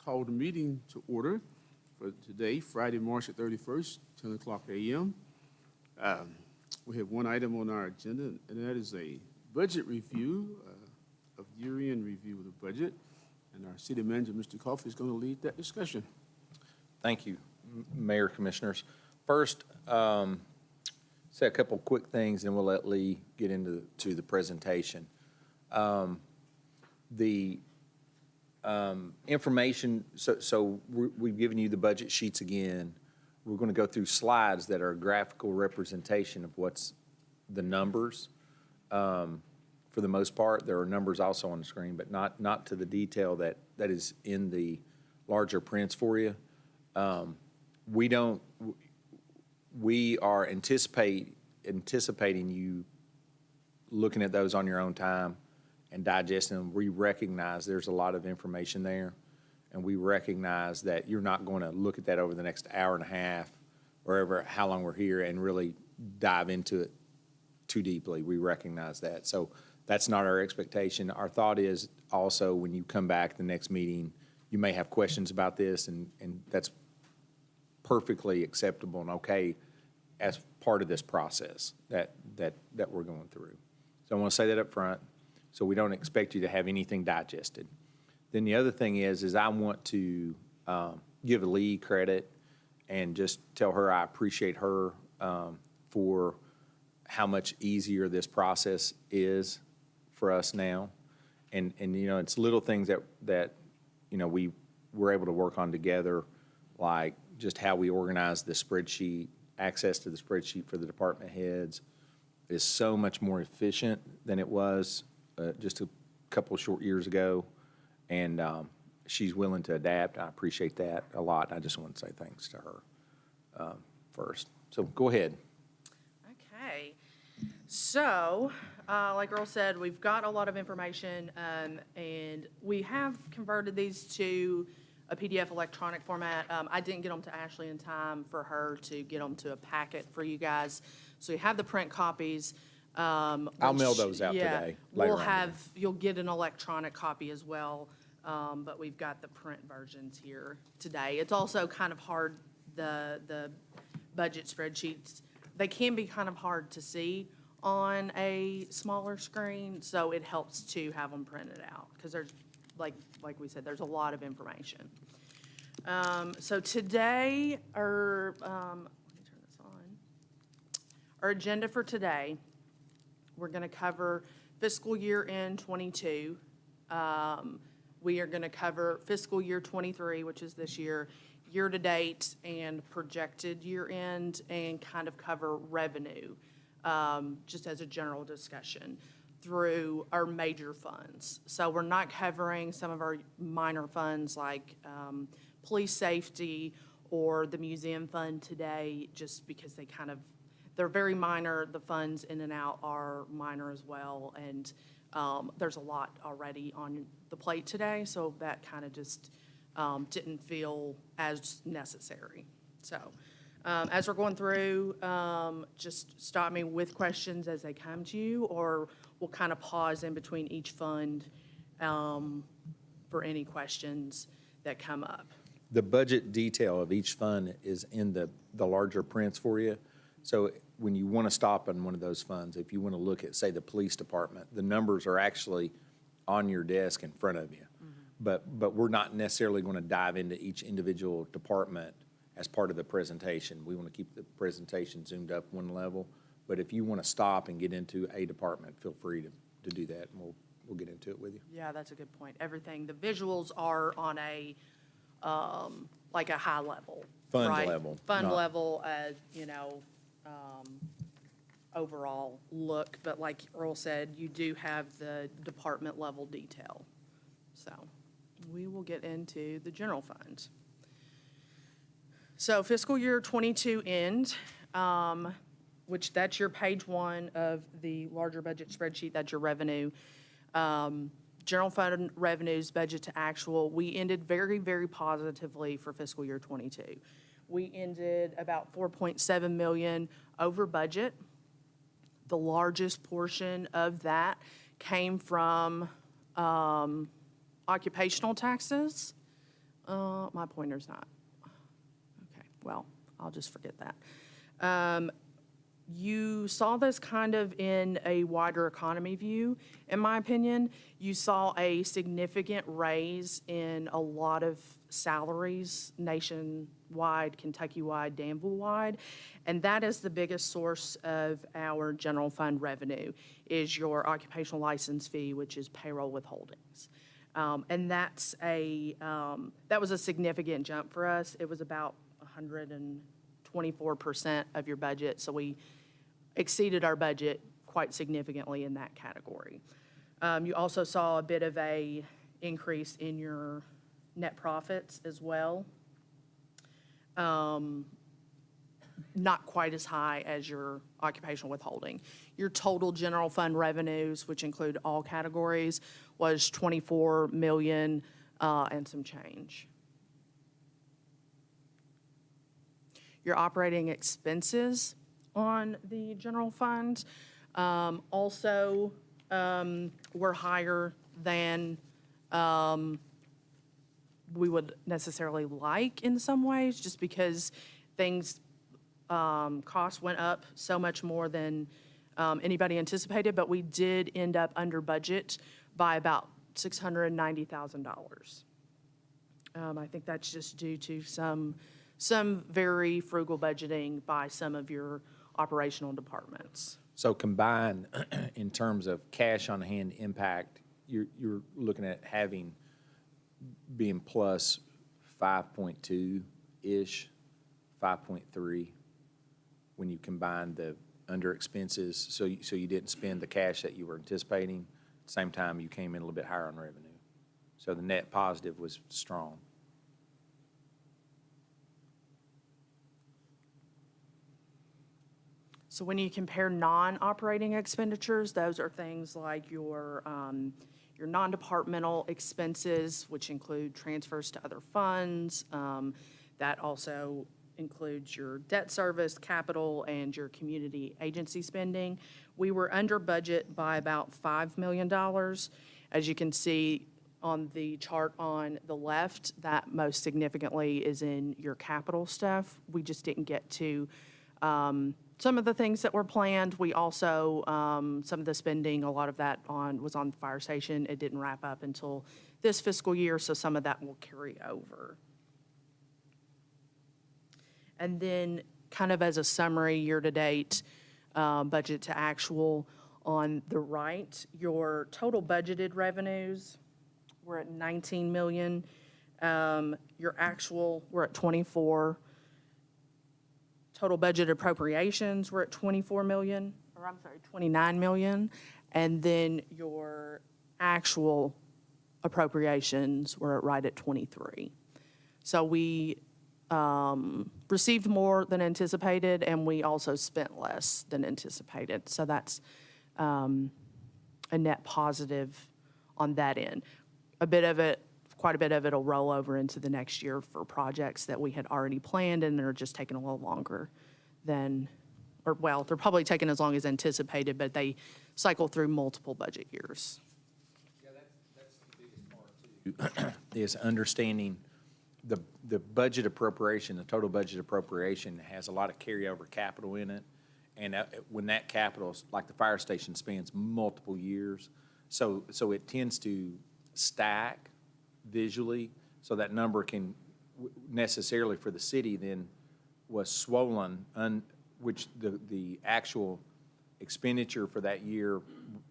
call the meeting to order for today, Friday, March the 31st, 10 o'clock a.m. We have one item on our agenda, and that is a budget review of year-end review of the budget. And our city manager, Mr. Coffey, is going to lead that discussion. Thank you, Mayor, Commissioners. First, say a couple quick things, and we'll let Lee get into the presentation. The information, so we've given you the budget sheets again. We're going to go through slides that are a graphical representation of what's the numbers. For the most part, there are numbers also on the screen, but not to the detail that is in the larger prints for you. We are anticipating you looking at those on your own time and digesting them. We recognize there's a lot of information there, and we recognize that you're not going to look at that over the next hour and a half or how long we're here and really dive into it too deeply. We recognize that. So that's not our expectation. Our thought is also when you come back the next meeting, you may have questions about this, and that's perfectly acceptable and okay as part of this process that we're going through. So I want to say that up front, so we don't expect you to have anything digested. Then the other thing is I want to give Lee credit and just tell her I appreciate her for how much easier this process is for us now. And you know, it's little things that you know, we were able to work on together, like just how we organize the spreadsheet, access to the spreadsheet for the department heads is so much more efficient than it was just a couple of short years ago. And she's willing to adapt. I appreciate that a lot. I just want to say thanks to her first. So go ahead. Okay. So, like Earl said, we've got a lot of information, and we have converted these to a PDF electronic format. I didn't get them to Ashley in time for her to get them to a packet for you guys. So you have the print copies. I'll mail those out today. You'll get an electronic copy as well, but we've got the print versions here today. It's also kind of hard, the budget spreadsheets, they can be kind of hard to see on a smaller screen, so it helps to have them printed out because there's, like we said, there's a lot of information. So today, let me turn this on. Our agenda for today, we're going to cover fiscal year end 22. We are going to cover fiscal year 23, which is this year, year to date and projected year end, and kind of cover revenue, just as a general discussion through our major funds. So we're not covering some of our minor funds like police safety or the museum fund today, just because they're very minor. The funds in and out are minor as well, and there's a lot already on the plate today, so that kind of just didn't feel as necessary. So as we're going through, just stop me with questions as they come to you, or we'll kind of pause in between each fund for any questions that come up. The budget detail of each fund is in the larger prints for you. So when you want to stop on one of those funds, if you want to look at, say, the police department, the numbers are actually on your desk in front of you. Mm-hmm. But we're not necessarily going to dive into each individual department as part of the presentation. We want to keep the presentation zoomed up one level. But if you want to stop and get into a department, feel free to do that, and we'll get into it with you. Yeah, that's a good point. Everything, the visuals are on a like a high level. Fund right? level. Fund level, you know, overall look. But like Earl said, you do have the department level detail. So we will get into the general fund. So fiscal year 22 end, which that's your page 1 of the larger budget spreadsheet, that's your revenue. General fund revenues, budget to actual, we ended very, very positively for fiscal year 22. We ended about 4.7 million over budget. The largest portion of that came from occupational taxes. My pointer's not. Okay, well, I'll just forget that. You saw this kind of in a wider economy view, in my opinion. You saw a significant raise in a lot of salaries nationwide, Kentucky-wide, Danville-wide, and that is the biggest source of our general fund revenue, is your occupational license fee, which is payroll withholdings. And that was a significant jump for us. It was about 124% of your budget, so we exceeded our budget quite significantly in that category. You also saw a bit of a increase in your net profits as well. Not quite as high as your occupational withholding. Your total general fund revenues, which include all categories, was 24 million and some change. Your operating expenses on the general fund also were higher than we would necessarily like in some ways, just because things, costs went up so much more than anybody anticipated, but we did end up under budget by about $690,000. I think that's just due to some very frugal budgeting by some of your operational departments. So combined, in terms of cash on hand impact, you're looking at being plus 5.2-ish, 5.3, when you combine the under expenses, so you didn't spend the cash that you were anticipating. At the same time, you came in a little bit higher on revenue. So the net positive was strong. So when you compare non-operating expenditures, those are things like your non-departmental expenses, which include transfers to other funds. That also includes your debt service, capital, and your community agency spending. We were under budget by about $5 million. As you can see on the chart on the left, that most significantly is in your capital stuff. We just didn't get to some of the things that were planned. We also, some of the spending, a lot of that was on the fire station. It didn't wrap up until this fiscal year, so some of that will carry over. And then kind of as a summary, year-to-date, budget to actual, on the right, your total budgeted revenues, we're at 19 million. Your actual, we're at 24. Total budget appropriations, we're at 29 million. And then your actual appropriations were right at 23. So we received more than anticipated, and we also spent less than anticipated. So that's a net positive on that end. Quite a bit of it will roll over into the next year for projects that we had already planned, and they're just taking a little longer than, they're probably taking as long as anticipated, but they cycle through multiple budget years. Yeah, that's the biggest part too, is understanding the budget appropriation, the total budget appropriation has a lot of carryover capital in it. And when that capital, like the fire station, spans multiple years, so it tends to stack visually, so that number can necessarily for the city then was swollen, which the actual expenditure for that year,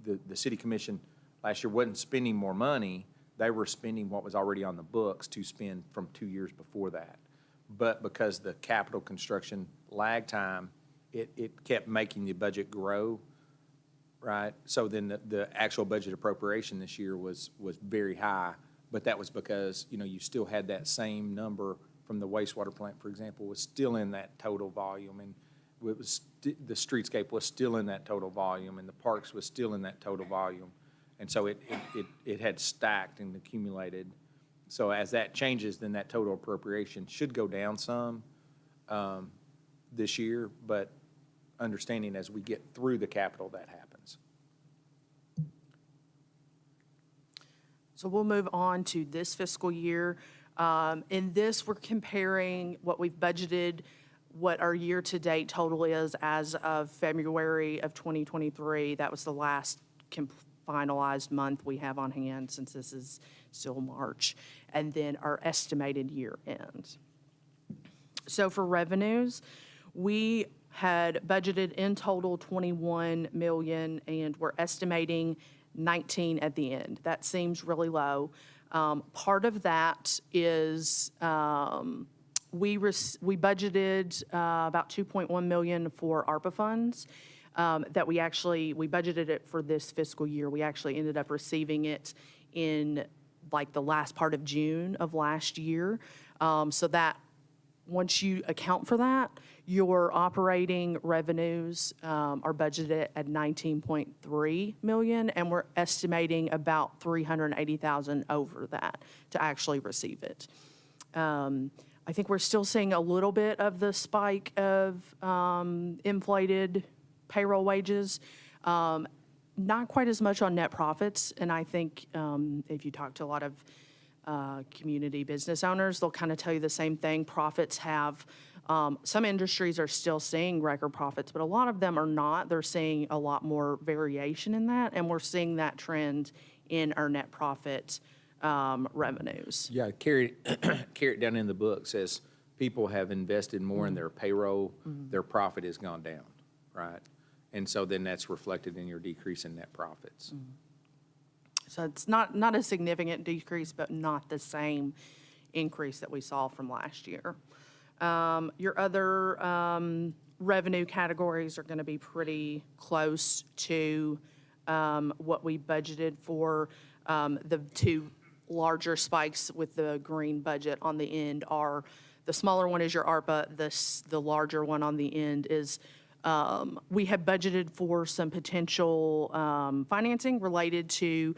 the city commission last year wasn't spending more money. They were spending what was already on the books to spend from 2 years before that. But because the capital construction lag time, it kept making the budget grow, right? So then the actual budget appropriation this year was very high. But that was because, you still had that same number from the wastewater plant, for example, was still in that total volume. And the streetscape was still in that total volume, and the parks was still in that total volume. And so it had stacked and accumulated. So as that changes, then that total appropriation should go down some this year, but understanding as we get through the capital, that happens. So we'll move on to this fiscal year. In this, we're comparing what we've budgeted, what our year-to-date total is as of February of 2023. That was the last finalized month we have on hand, since this is still March, and then our estimated year end. So for revenues, we had budgeted in total 21 million, and we're estimating 19 at the end. That seems really low. Part of that is we budgeted about 2.1 million for ARPA funds that we budgeted it for this fiscal year. We actually ended up receiving it in like the last part of June of last year. So that, once you account for that, your operating revenues are budgeted at 19.3 million, and we're estimating about 380,000 over that to actually receive it. I think we're still seeing a little bit of the spike of inflated payroll wages, not quite as much on net profits. And I think if you talk to a lot of community business owners, they'll kind of tell you the same thing. Profits have, some industries are still seeing record profits, but a lot of them are not. They're seeing a lot more variation in that, and we're seeing that trend in our net profit revenues. Yeah, Carrie down in the book says people have invested more in their payroll, their profit has gone down, right? And so then that's reflected in your decrease in net profits. So it's not a significant decrease, but not the same increase that we saw from last year. Your other revenue categories are going to be pretty close to what we budgeted for. The two larger spikes with the green budget on the end are, the smaller one is your ARPA, the larger one on the end is, we had budgeted for some potential financing related to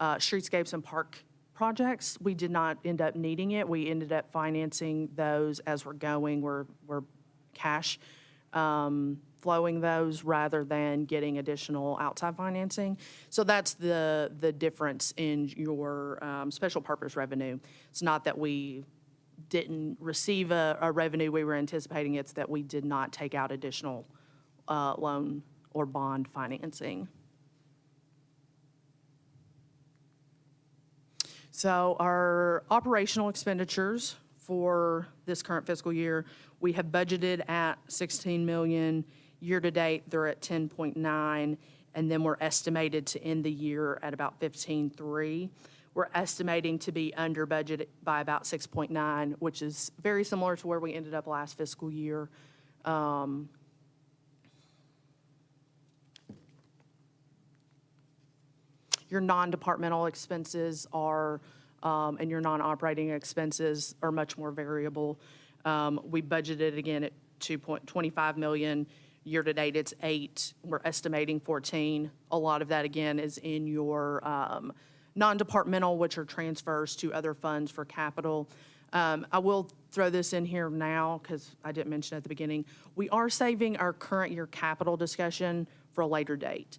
streetscapes and park projects. We did not end up needing it. We ended up financing those as we're going. We're cash flowing those rather than getting additional outside financing. So that's the difference in your special purpose revenue. It's not that we didn't receive a revenue we were anticipating. It's that we did not take out additional loan or bond financing. So our operational expenditures for this current fiscal year, we have budgeted at 16 million. Year to date, they're at 10.9, and then we're estimated to end the year at about 15.3. We're estimating to be under budget by about 6.9, which is very similar to where we ended up last fiscal year. Your non-departmental expenses are, and your non-operating expenses are much more variable. We budgeted again at 2.25 million. Year to date, it's 8. We're estimating 14. A lot of that again is in your non-departmental, which are transfers to other funds for capital. I will throw this in here now because I didn't mention it at the beginning. We are saving our current year capital discussion for a later date.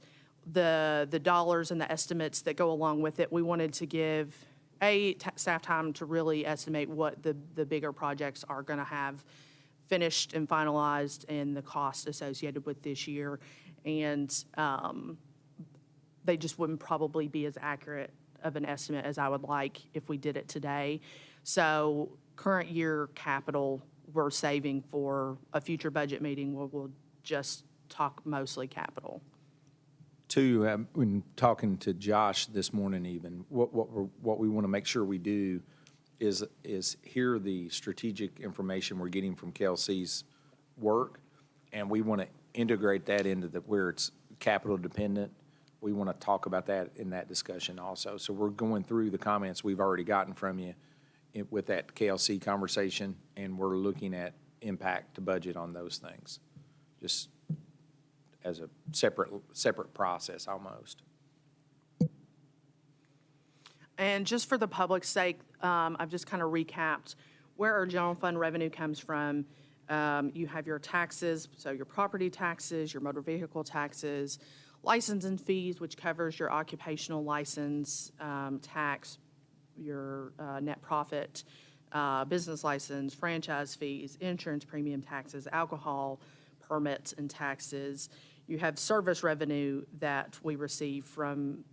The dollars and the estimates that go along with it, we wanted to give staff time to really estimate what the bigger projects are going to have finished and finalized and the cost associated with this year. And they just wouldn't probably be as accurate of an estimate as I would like if we did it today. So current year capital, we're saving for a future budget meeting where we'll just talk mostly capital. Two, when talking to Josh this morning even, what we want to make sure we do is hear the strategic information we're getting from Kelsey's work, and we want to integrate that into where it's capital dependent. We want to talk about that in that discussion also. So we're going through the comments we've already gotten from you with that KLC conversation, and we're looking at impact to budget on those things, just as a separate process almost. And just for the public's sake, I've just kind of recapped where our general fund revenue comes from. You have your taxes, so your property taxes, your motor vehicle taxes, license and fees, which covers your occupational license tax, your net profit business license, franchise fees, insurance premium taxes, alcohol permits and taxes. You have service revenue that we receive from,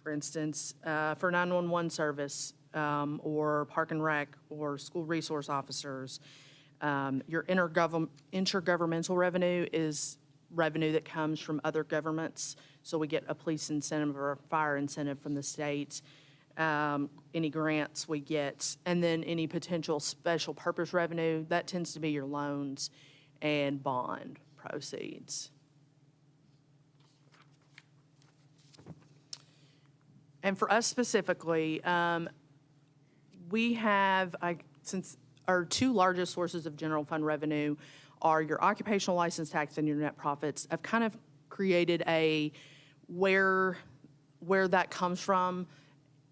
for instance, for 911 service, or park and rec, or school resource officers. Your intergovernmental revenue is revenue that comes from other governments. So we get a police incentive or a fire incentive from the state. Any grants we get, and then any potential special purpose revenue, that tends to be your loans and bond proceeds. And for us specifically, we have, since our two largest sources of general fund revenue are your occupational license tax and your net profits, I've kind of created a where that comes from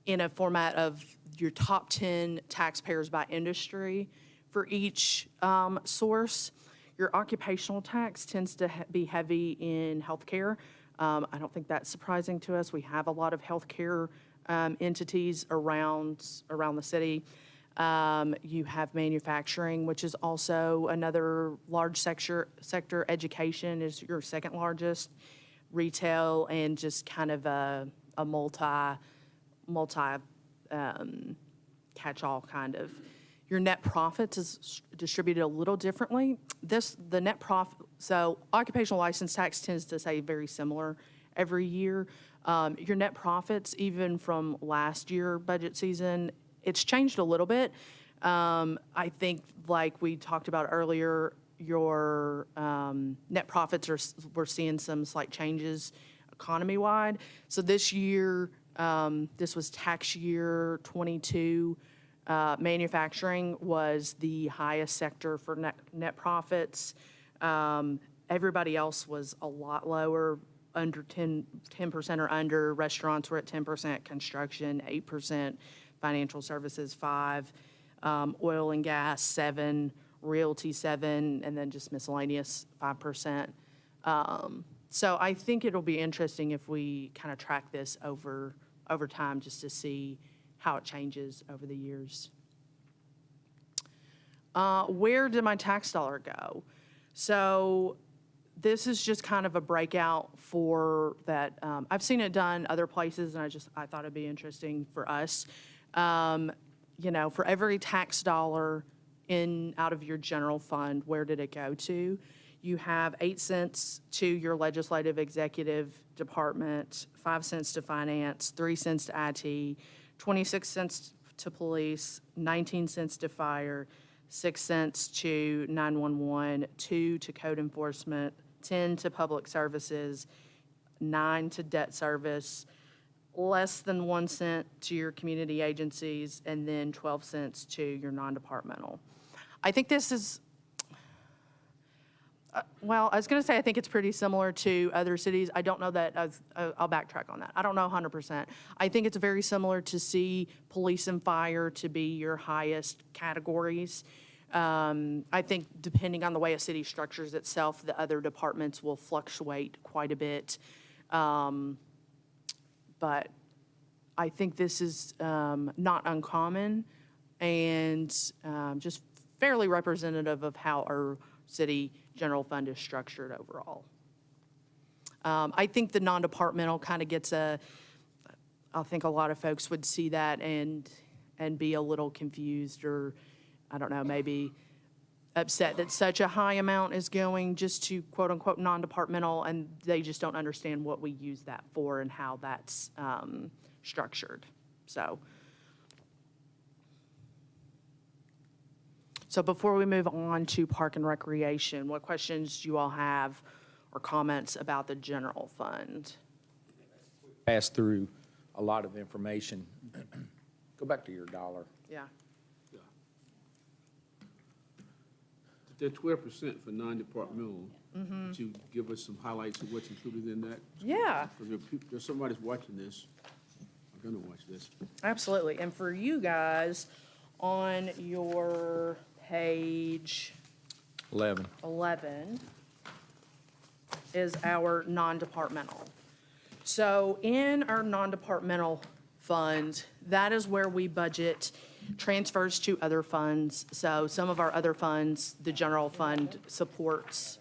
in a format of your top 10 taxpayers by industry for each source. Your occupational tax tends to be heavy in healthcare. I don't think that's surprising to us. We have a lot of healthcare entities around the city. You have manufacturing, which is also another large sector. Education is your second largest. Retail, and just kind of a multi catch-all kind of. Your net profits is distributed a little differently. The net profit, so occupational license tax tends to stay very similar every year. Your net profits, even from last year budget season, it's changed a little bit. I think, like we talked about earlier, your net profits we're seeing some slight changes economy-wide. So this year, this was tax year 22. Manufacturing was the highest sector for net profits. Everybody else was a lot lower, under 10% or under. Restaurants were at 10%, construction 8%, financial services 5%, oil and gas 7%, realty 7%, and then just miscellaneous 5%. So I think it'll be interesting if we kind of track this over time, just to see how it changes over the years. Where did my tax dollar go? So this is just kind of a breakout for that. I've seen it done other places, and I thought it'd be interesting for us. For every tax dollar out of your general fund, where did it go to? You have 8 cents to your legislative executive department, 5 cents to finance, 3 cents to IT, 26 cents to police, 19 cents to fire, 6 cents to 911, 2 to code enforcement, 10 to public services, 9 to debt service, less than 1 cent to your community agencies, and then 12 cents to your non-departmental. I think this is, I was going to say I think it's pretty similar to other cities. I don't know that, I'll backtrack on that. I don't know 100%. I think it's very similar to see police and fire to be your highest categories. I think depending on the way a city structures itself, the other departments will fluctuate quite a bit. But I think this is not uncommon, and just fairly representative of how our city general fund is structured overall. I think the non-departmental kind of gets I think a lot of folks would see that and be a little confused, or I don't know, maybe upset that such a high amount is going just to quote unquote non-departmental, and they just don't understand what we use that for and how that's structured. So before we move on to park and recreation, what questions do you all have or comments about the general fund? Pass through a lot of information. Go back to your dollar. Yeah. That 12% for non-departmental, would you give us some highlights of what's included in that? Yeah. Because there's somebody's watching this, or gonna watch this. Absolutely. And for you guys, on your page 11 is our non-departmental. So in our non-departmental fund, that is where we budget transfers to other funds. So some of our other funds, the general fund supports,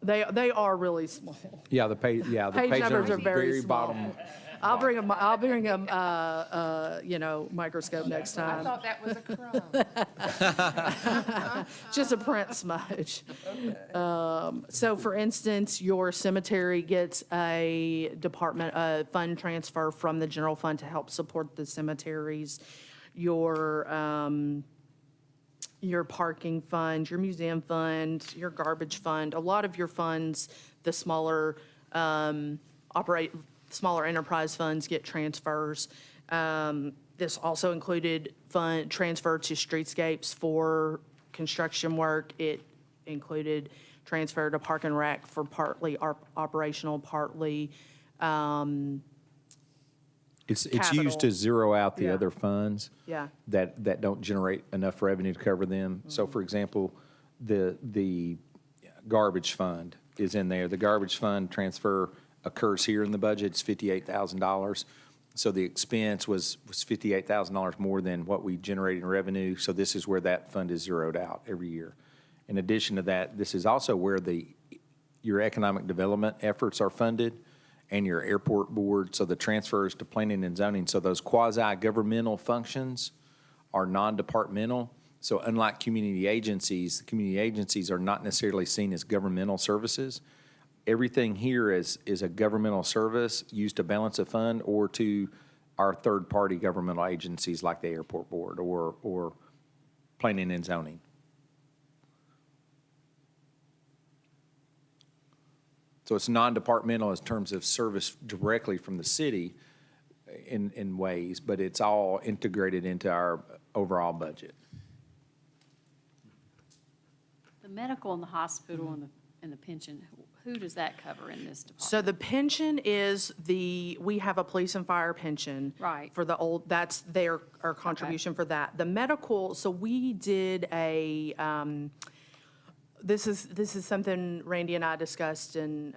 they are really small. Yeah, the page Page numbers are very small. bottom. I'll bring them, microscope next I time. thought that was a crumb. Just a print smudge. So for instance, your cemetery gets a fund transfer from the general fund to help support the cemeteries. Your parking fund, your museum fund, your garbage fund, a lot of your funds, the smaller smaller enterprise funds get transfers. This also included fund transfer to Streetscapes for construction work. It included transfer to Park and Rec for partly operational, partly It's capital. used to zero out the Yeah. other funds. Yeah. That don't generate enough revenue to cover them. So for example, the garbage fund is in there. The garbage fund transfer occurs here in the budget. It's $58,000. So the expense was $58,000 more than what we generated in revenue. So this is where that fund is zeroed out every year. In addition to that, this is also where your economic development efforts are funded and your airport board. So the transfers to planning and zoning. So those quasi-governmental functions are non-departmental. So unlike community agencies, the community agencies are not necessarily seen as governmental services. Everything here is a governmental service used to balance a fund or to our third-party governmental agencies like the airport board or planning and zoning. So it's non-departmental in terms of service directly from the city in ways, but it's all integrated into our overall budget. The medical and the hospital and the pension, who does that cover in this department? So the pension is we have a police and fire pension. Right. For the old, that's our contribution for that. The medical, so we did this is something Randy and I discussed in,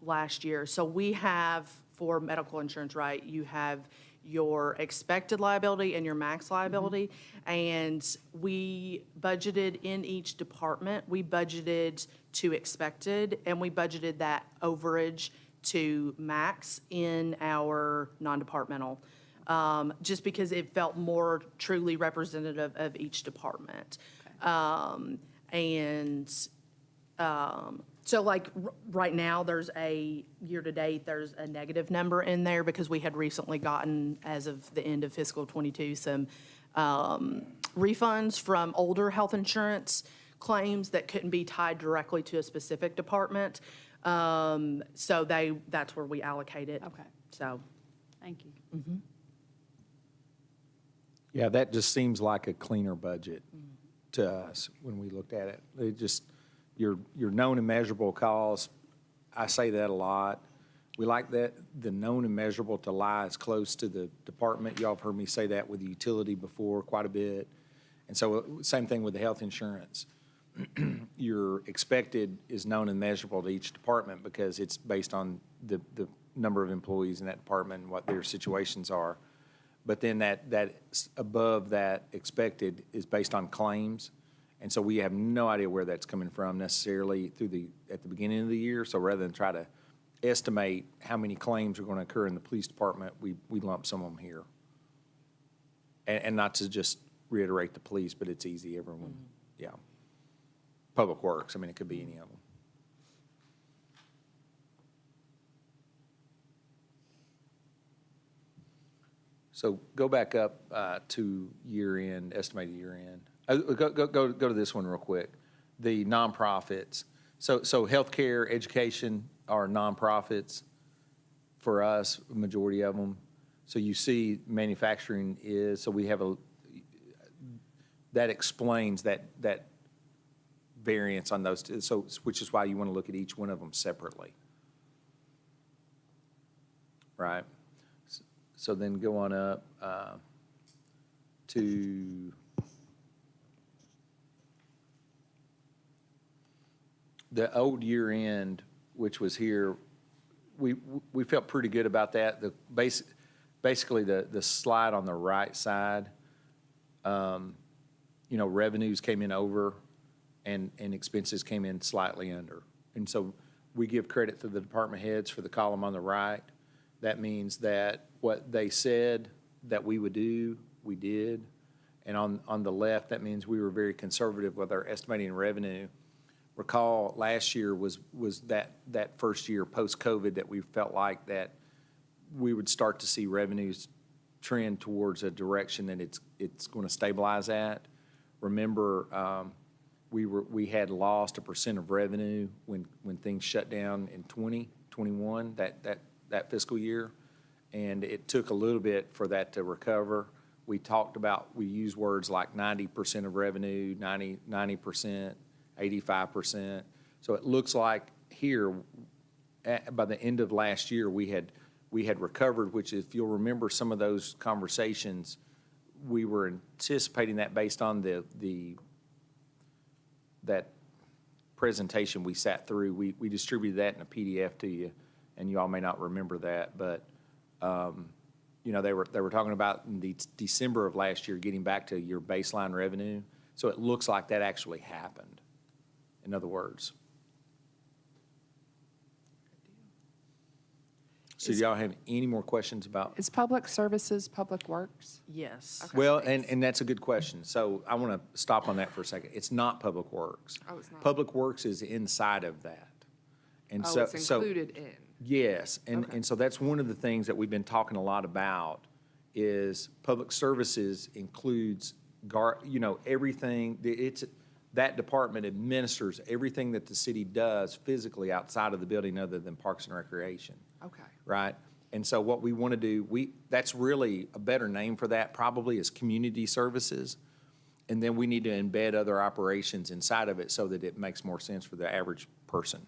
last year. So we have, for medical insurance, right, you have your expected liability and your max liability. And we budgeted in each department, we budgeted to expected, and we budgeted that overage to max in our non-departmental, just because it felt more truly representative of each department. So like right now, there's year-to-date, there's a negative number in there because we had recently gotten, as of the end of fiscal '22, some refunds from older health insurance claims that couldn't be tied directly to a specific department. So that's where we allocate it. Okay. So, Thank you. Yeah, that just seems like a cleaner budget to us when we looked at it. It just, your known and measurable costs, I say that a lot. We like that, the known and measurable to lie as close to the department. Y'all have heard me say that with the utility before quite a bit. And so same thing with the health insurance. Your expected is known and measurable to each department because it's based on the number of employees in that department and what their situations are. But then that above that expected is based on claims. And so we have no idea where that's coming from necessarily at the beginning of the year. So rather than try to estimate how many claims are going to occur in the police department, we lump some of them here. And not to just reiterate the police, but it's easy, everyone, yeah. Public Works, I mean, it could be any of them. So go back up to year-end, estimated year-end. Go to this one real quick. The nonprofits. So healthcare, education are nonprofits for us, a majority of them. So you see manufacturing is, so we have that explains that variance on those two, so which is why you want to look at each one of them separately. Right? So then go on up to the old year end, which was here. We felt pretty good about that. The basically the slide on the right side, revenues came in over and expenses came in slightly under. And so we give credit to the department heads for the column on the right. That means that what they said that we would do, we did. And on the left, that means we were very conservative with our estimating revenue. Recall last year was that first year post-COVID that we felt like that we would start to see revenues trend towards a direction that it's going to stabilize at. Remember, we had lost 1% of revenue when things shut down in 2021, that fiscal year, and it took a little bit for that to recover. We used words like 90% of revenue, 90%, 85%. So it looks like here, by the end of last year, we had recovered, which if you'll remember some of those conversations, we were anticipating that based on that presentation we sat through. We distributed that in a PDF to you, and you all may not remember that, but they were talking about in the December of last year getting back to your baseline revenue. So it looks like that actually happened, in other words. So do y'all have any more questions about? Is public services public works? Yes. Okay. Well, and that's a good question. So I want to stop on that for a second. It's not Public Works. Oh, it's not. Public Works is inside of that. And Oh, it's included in. Yes, Okay. and so that's one of the things that we've been talking a lot about is public services includes everything. That department administers everything that the city does physically outside of the building other than Parks and Recreation. Okay. Right? And so what we want to do, that's really a better name for that probably is community services. And then we need to embed other operations inside of it so that it makes more sense for the average person.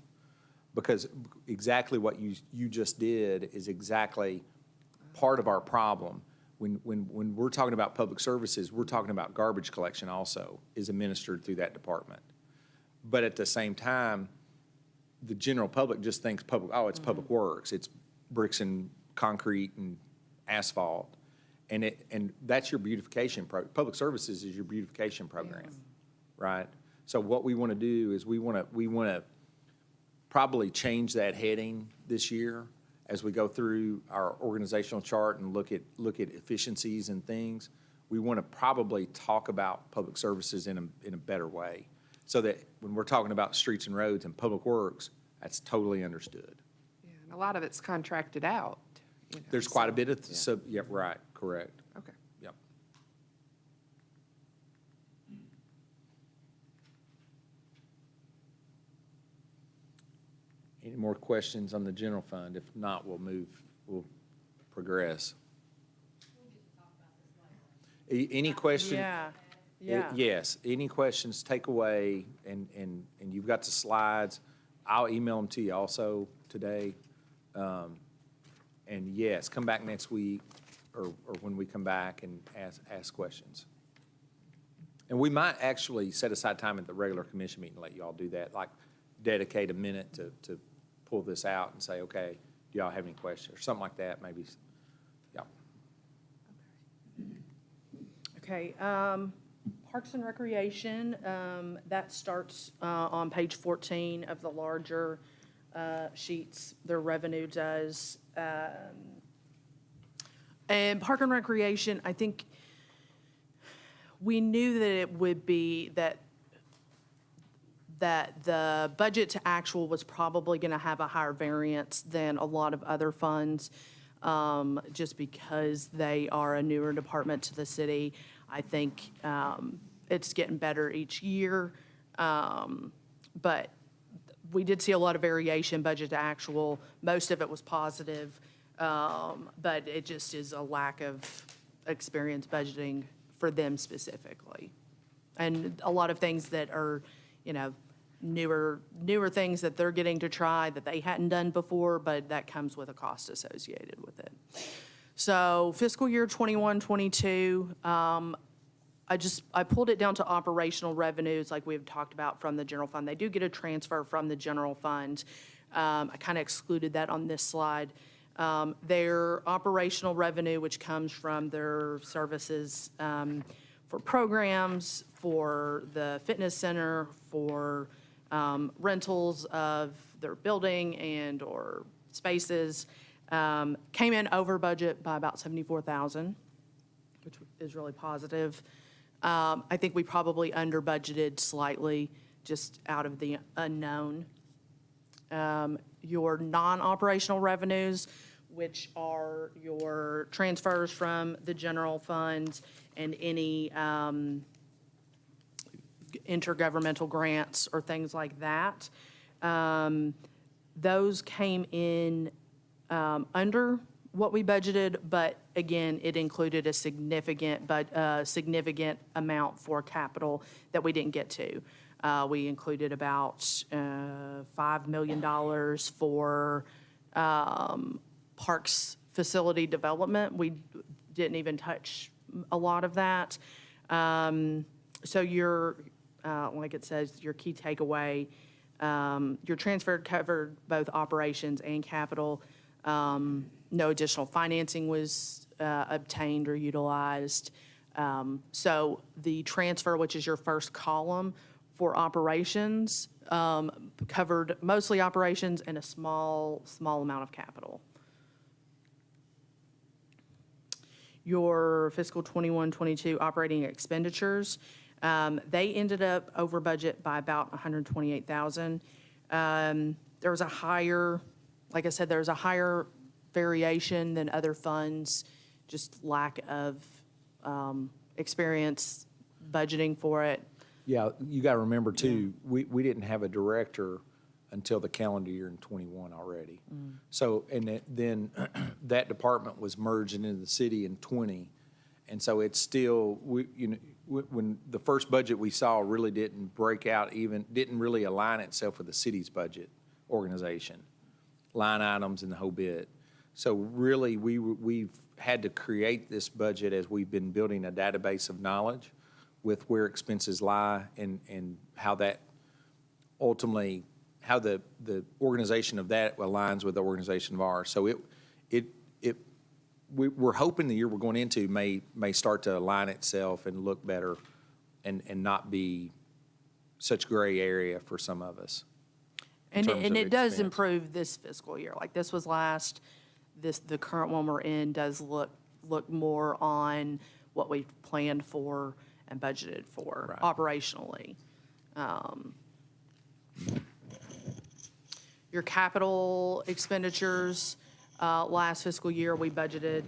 Because exactly what you just did is exactly part of our problem. When we're talking about public services, we're talking about garbage collection also is administered through that department. But at the same time, the general public just thinks it's public works. It's bricks and concrete and asphalt. And that's your beautification public services is your beautification program, Yes. right? So what we want to do is we want to probably change that heading this year as we go through our organizational chart and look at efficiencies and things. We want to probably talk about public services in a better way, so that when we're talking about streets and roads and public works, that's totally understood. Yeah, and a lot of it's contracted out. There's quite a bit of, yeah. right, correct. Okay. Yep. Any more questions on the general fund? If not, we'll progress. Any question? Yeah. Yes, any questions, take away, and you've got the slides. I'll email them to you also today. And yes, come back next week or when we come back and ask questions. And we might actually set aside time at the regular commission meeting and let you all do that, like dedicate a minute to pull this out and say, okay, do y'all have any questions or something like that, maybe. Yeah. Okay, Parks and Recreation, that starts on page 14 of the larger sheets. Their revenue does. And Park and Recreation, I think we knew that it would be that the budget to actual was probably going to have a higher variance than a lot of other funds, just because they are a newer department to the city. I think it's getting better each year, but we did see a lot of variation budget to actual. Most of it was positive, but it just is a lack of experience budgeting for them specifically. And a lot of things that are, newer things that they're getting to try that they hadn't done before, but that comes with a cost associated with it. So fiscal year 21, 22, I pulled it down to operational revenues like we've talked about from the general fund. They do get a transfer from the general fund. I kind of excluded that on this slide. Their operational revenue, which comes from their services for programs, for the fitness center, for rentals of their building and/or spaces, came in over budget by about $74,000, which is really positive. I think we probably under budgeted slightly, just out of the unknown. Your non-operational revenues, which are your transfers from the general fund and any intergovernmental grants or things like that, those came in under what we budgeted, but again, it included a significant amount for capital that we didn't get to. We included about $5 million for parks facility development. We didn't even touch a lot of that. So your, like it says, your key takeaway, your transfer covered both operations and capital. No additional financing was obtained or utilized. So the transfer, which is your first column for operations, covered mostly operations and a small amount of capital. Your fiscal 21-22 operating expenditures, they ended up over budget by about $128,000. There was a higher, like I said, there was a higher variation than other funds, just lack of experience budgeting for it. Yeah, you got to remember too, we didn't have a director until the calendar year in '21 already. So, and then that department was merged into the city in '20. And so it's still, when the first budget we saw really didn't break out didn't really align itself with the city's budget organization, line items and the whole bit. So really, we've had to create this budget as we've been building a database of knowledge with where expenses lie and how that ultimately, how the organization of that aligns with the organization of ours. So we're hoping the year we're going into may start to align itself and look better and not be such gray area for some of us. And it does expense. improve this fiscal year. Like this was last, the current one we're in does look more on what we've planned for and budgeted for Right. operationally. Your capital expenditures, last fiscal year, we budgeted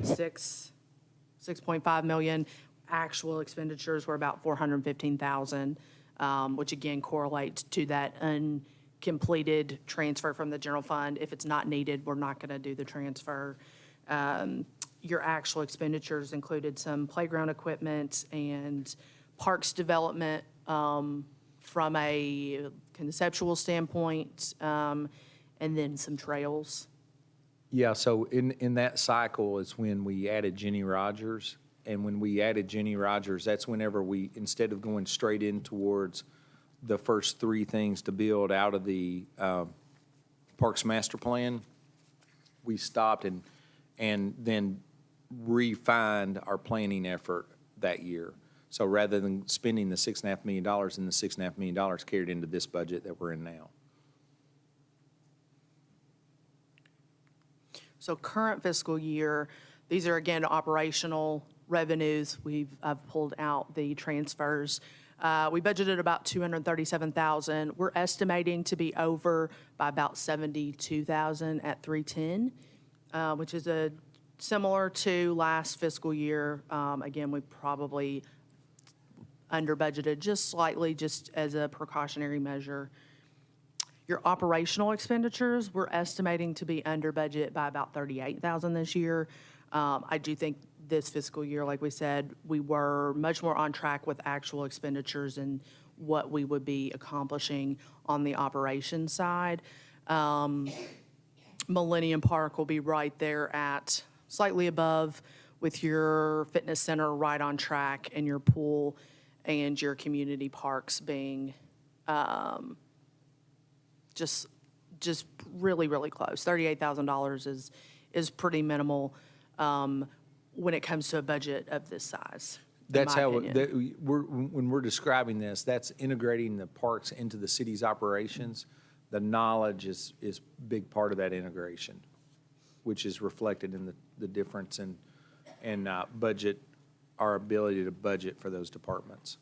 $6.5 million. Actual expenditures were about $415,000, which again correlates to that uncompleted transfer from the general fund. If it's not needed, we're not going to do the transfer. Your actual expenditures included some playground equipment and parks development from a conceptual standpoint, and then some trails. Yeah, so in that cycle is when we added Jenny Rogers. And when we added Jenny Rogers, that's whenever we, instead of going straight in towards the first three things to build out of the Parks Master Plan, we stopped and then refined our planning effort that year. So rather than spending the $6.5 million, and the $6.5 million carried into this budget that we're in now. So current fiscal year, these are again operational revenues. I've pulled out the transfers. We budgeted about $237,000. We're estimating to be over by about $72,000 at 310, which is similar to last fiscal year. Again, we probably under budgeted just slightly, just as a precautionary measure. Your operational expenditures, we're estimating to be under budget by about $38,000 this year. I do think this fiscal year, like we said, we were much more on track with actual expenditures and what we would be accomplishing on the operations side. Millennium Park will be right there at slightly above, with your fitness center right on track and your pool and your community parks being just really, really close. $38,000 is is pretty minimal when it comes to a budget of this size. in That's my how, opinion. when we're describing this, that's integrating the parks into the city's operations. The knowledge is a big part of that integration, which is reflected in the difference in budget, our ability to budget for those departments.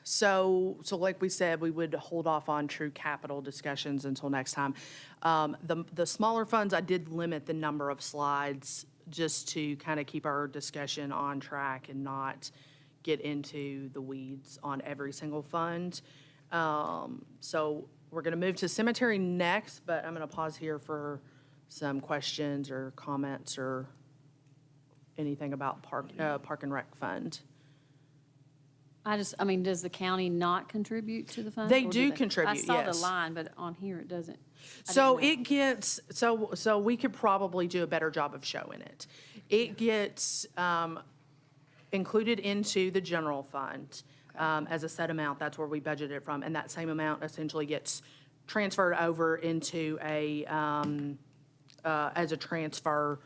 So like we said, we would hold off on true capital discussions until next time. The smaller funds, I did limit the number of slides just to kind of keep our discussion on track and not get into the weeds on every single fund. So we're going to move to cemetery next, but I'm going to pause here for some questions or comments or anything about Park and Rec Fund. I mean, does the county not contribute to the fund? They or do contribute, I saw the yes. line, but on here it doesn't. I So didn't know. it gets, so we could probably do a better job of showing it. It gets included into the general fund as a set amount. That's where we budget it from. And that same amount essentially gets transferred over into as a transfer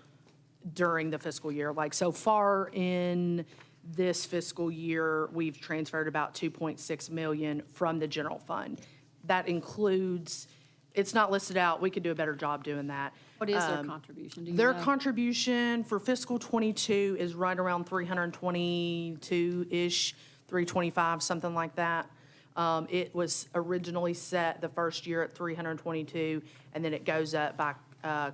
during the fiscal year. Like so far in this fiscal year, we've transferred about 2.6 million from the general fund. That includes, it's not listed out, we could do a better job doing that. What is their contribution? Do you Their know? contribution for fiscal '22 is right around 322-ish, 325, something like that. It was originally set the first year at 322, and then it goes up by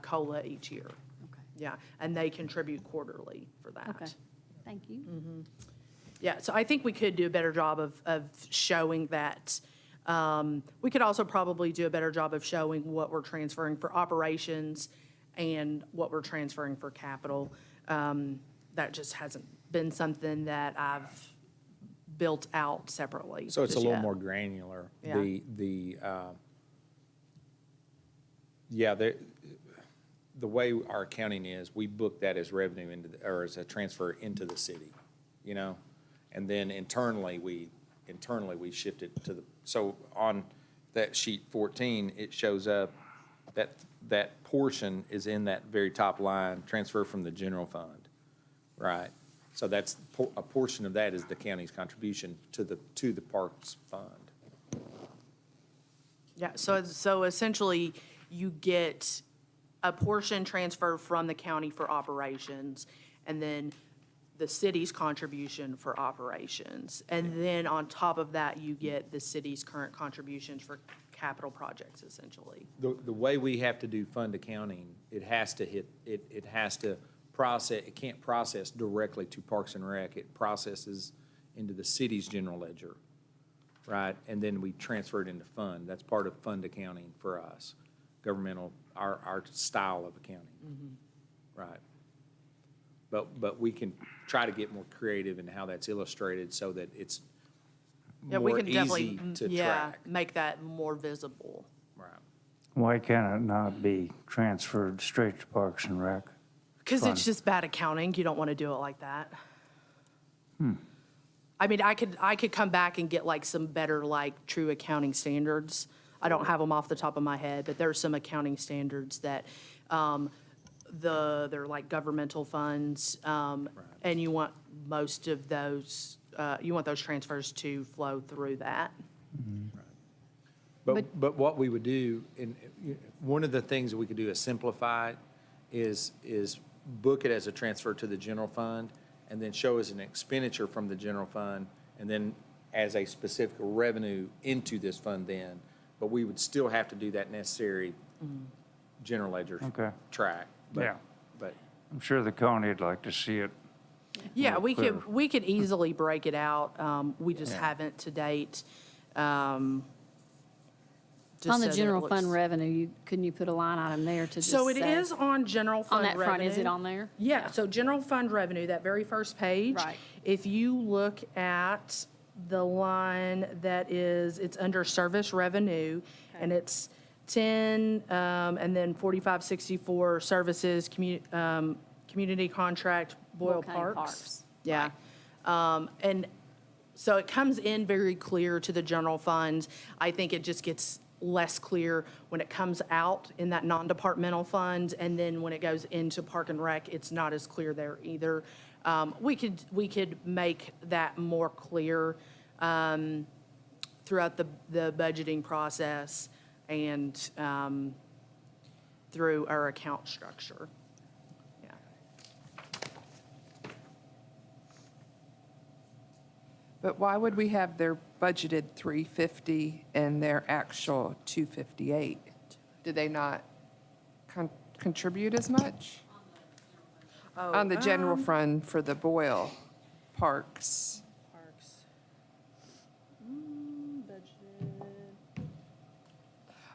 COLA each year. Okay. Yeah, and they contribute quarterly for that. Okay, thank you. Yeah, so I think we could do a better job of showing that. We could also probably do a better job of showing what we're transferring for operations and what we're transferring for capital. That just hasn't been something that I've built out separately. So it's a just little yet. more granular. Yeah. The way our accounting is, we book that as revenue or as a transfer into the city, you know? And then internally, we shift it to so on that sheet 14, it shows up that portion is in that very top line, transfer from the general fund, right? So that's, a portion of that is the county's contribution to the parks fund. Yeah, so essentially, you get a portion transferred from the county for operations, and then the city's contribution for operations. And then on top of that, you get the city's current contributions for capital projects, essentially. The way we have to do fund accounting, it has to process, it can't process directly to Parks and Rec. It processes into the city's general ledger, right? And then we transfer it into fund. That's part of fund accounting for us, governmental, our style of accounting, right? But we can try to get more creative in how that's illustrated so that it's Yeah, we more can definitely, easy to yeah, track. make that more visible. Right. Why can it not be transferred straight to Parks and Rec? Because Fun. it's just bad accounting. You don't want to do it like that. I mean, I could come back and get like some better, like, true accounting standards. I don't have them off the top of my head, but there's some accounting standards that, they're like governmental funds, and you want most of those, you want those transfers to flow through that. But what we would do, and one of the things that we could do is simplify it, is book it as a transfer to the general fund, and then show as an expenditure from the general fund, and then as a specific revenue into this fund then. But we would still have to do that necessary general ledger Okay. track. But- Yeah. But, I'm sure the county'd like to see it. Yeah, More we clear. could easily break it out. We just haven't to date. Just On the so that it general looks- fund revenue, couldn't you put a line item there to just So it say- is on general On fund that revenue. front, is it on there? Yeah, so general fund revenue, that very first page. Right. If you look at the line that is, it's under service revenue, and it's 10, and then 4564 services, community contract, Boyle County Parks. Parks, Yeah. And so it comes in very clear to the general fund. I think it just gets less clear when it comes out in that non-departmental fund, and then when it goes into Park and Rec, it's not as clear there either. We could make that more clear throughout the budgeting process and through our account structure. Yeah. But why would we have their budgeted 350 and their actual 258? Did they not contribute as much? On the general fund for the Boyle Parks? Parks. Budget.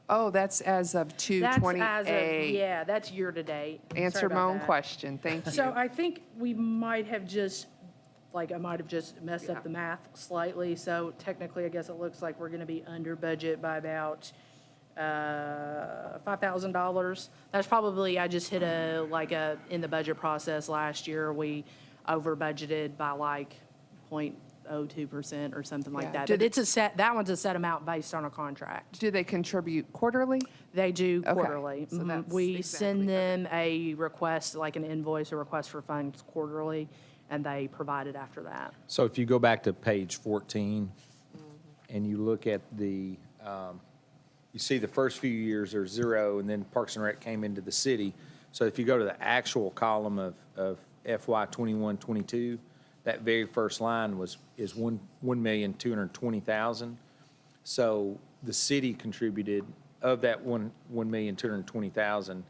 Oh, that's as of That's as of, 2/28. yeah, that's year-to-date. Answer Sorry my about own that. question, thank So you. I think we might have just, like, I might have just messed Yeah. up the math slightly. So technically, I guess it looks like we're gonna be under budget by about $5,000. That's probably, I just hit in the budget process last year, we over budgeted by like 0.02% or something Yeah. like that. Did But it's a set, that one's a set amount based on a contract. Do they contribute quarterly? They do Okay, quarterly. so Mhm. that's We send exactly- them a request, like an invoice, a request for funds quarterly, and they provide it after that. So if you go back to page 14, and you look at the, you see the first few years are zero, and then Parks and Rec came into the city. So if you go to the actual column of FY 21-22, that very first line is 1,220,000. So the city contributed, of that 1,220,000,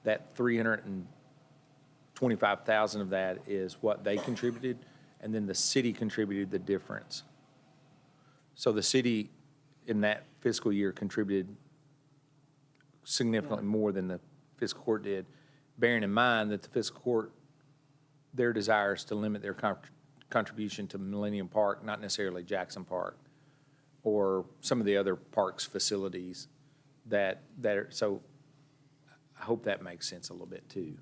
that 325,000 of that is what they contributed, and then the city contributed the difference. So the city in that fiscal year contributed significantly more than the fiscal court did, bearing in mind that the fiscal court, their desire is to limit their contribution to Millennium Park, not necessarily Jackson Park, or some of the other parks facilities that are, so I hope that makes sense a little bit too.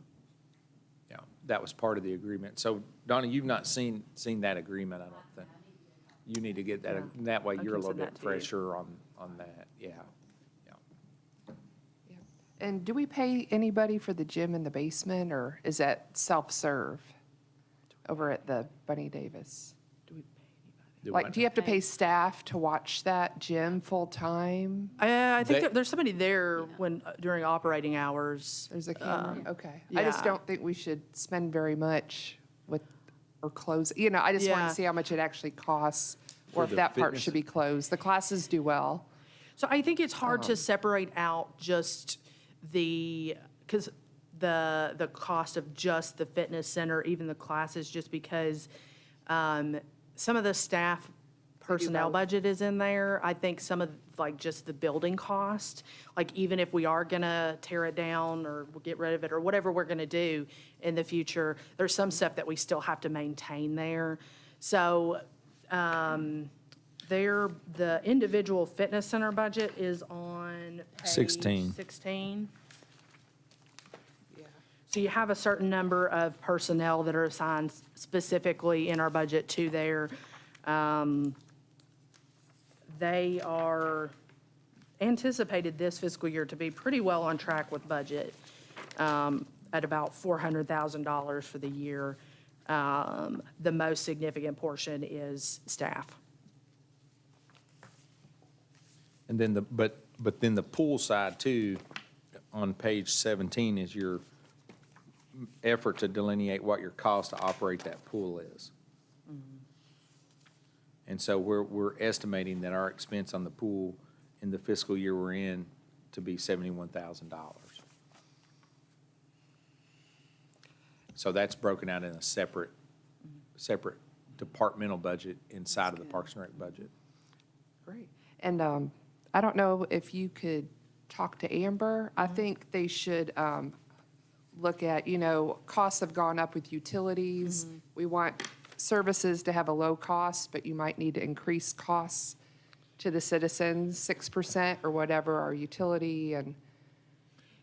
Yeah, that was part of the agreement. So Donna, you've not seen that agreement, I don't think. You need to get that, that way I you're a can little send bit that to you. fresher on that, yeah. Yeah. And do we pay anybody for the gym in the basement, or is that self-serve over at the Bunny Davis? Like, do you have to pay staff to watch that gym full-time? I think They- there's somebody there when, during operating hours. There's a camera, okay. I just yeah. don't think we should spend very much with, or close, I just want Yeah. to see how much it actually costs, or For if the that part fitness- should be closed. The classes do well. So I think it's hard to separate out just because the cost of just the fitness center, even the classes, just because some of the staff personnel both. budget is in there. I think some of, like, just the building cost, like, even if we are gonna tear it down or get rid of it or whatever we're gonna do in the future, there's some stuff that we still have to maintain there. So, the individual fitness center budget is on page 16. 16. So you have a certain number of personnel that are assigned specifically in our budget to there. They are anticipated this fiscal year to be pretty well on track with budget, at about $400,000 for the year. The most significant portion is staff. And then but then the pool side too, on page 17 is your effort to delineate what your cost to operate that pool is. And so we're estimating that our expense on the pool in the fiscal year we're in to be $71,000. So that's broken out in a separate departmental budget inside of the Parks and Rec budget. Great. And I don't know if you could talk to Amber. I think they should look at, costs have gone up with utilities. We want services to have a low cost, but you might need to increase costs to the citizens, 6% or whatever, our utility and,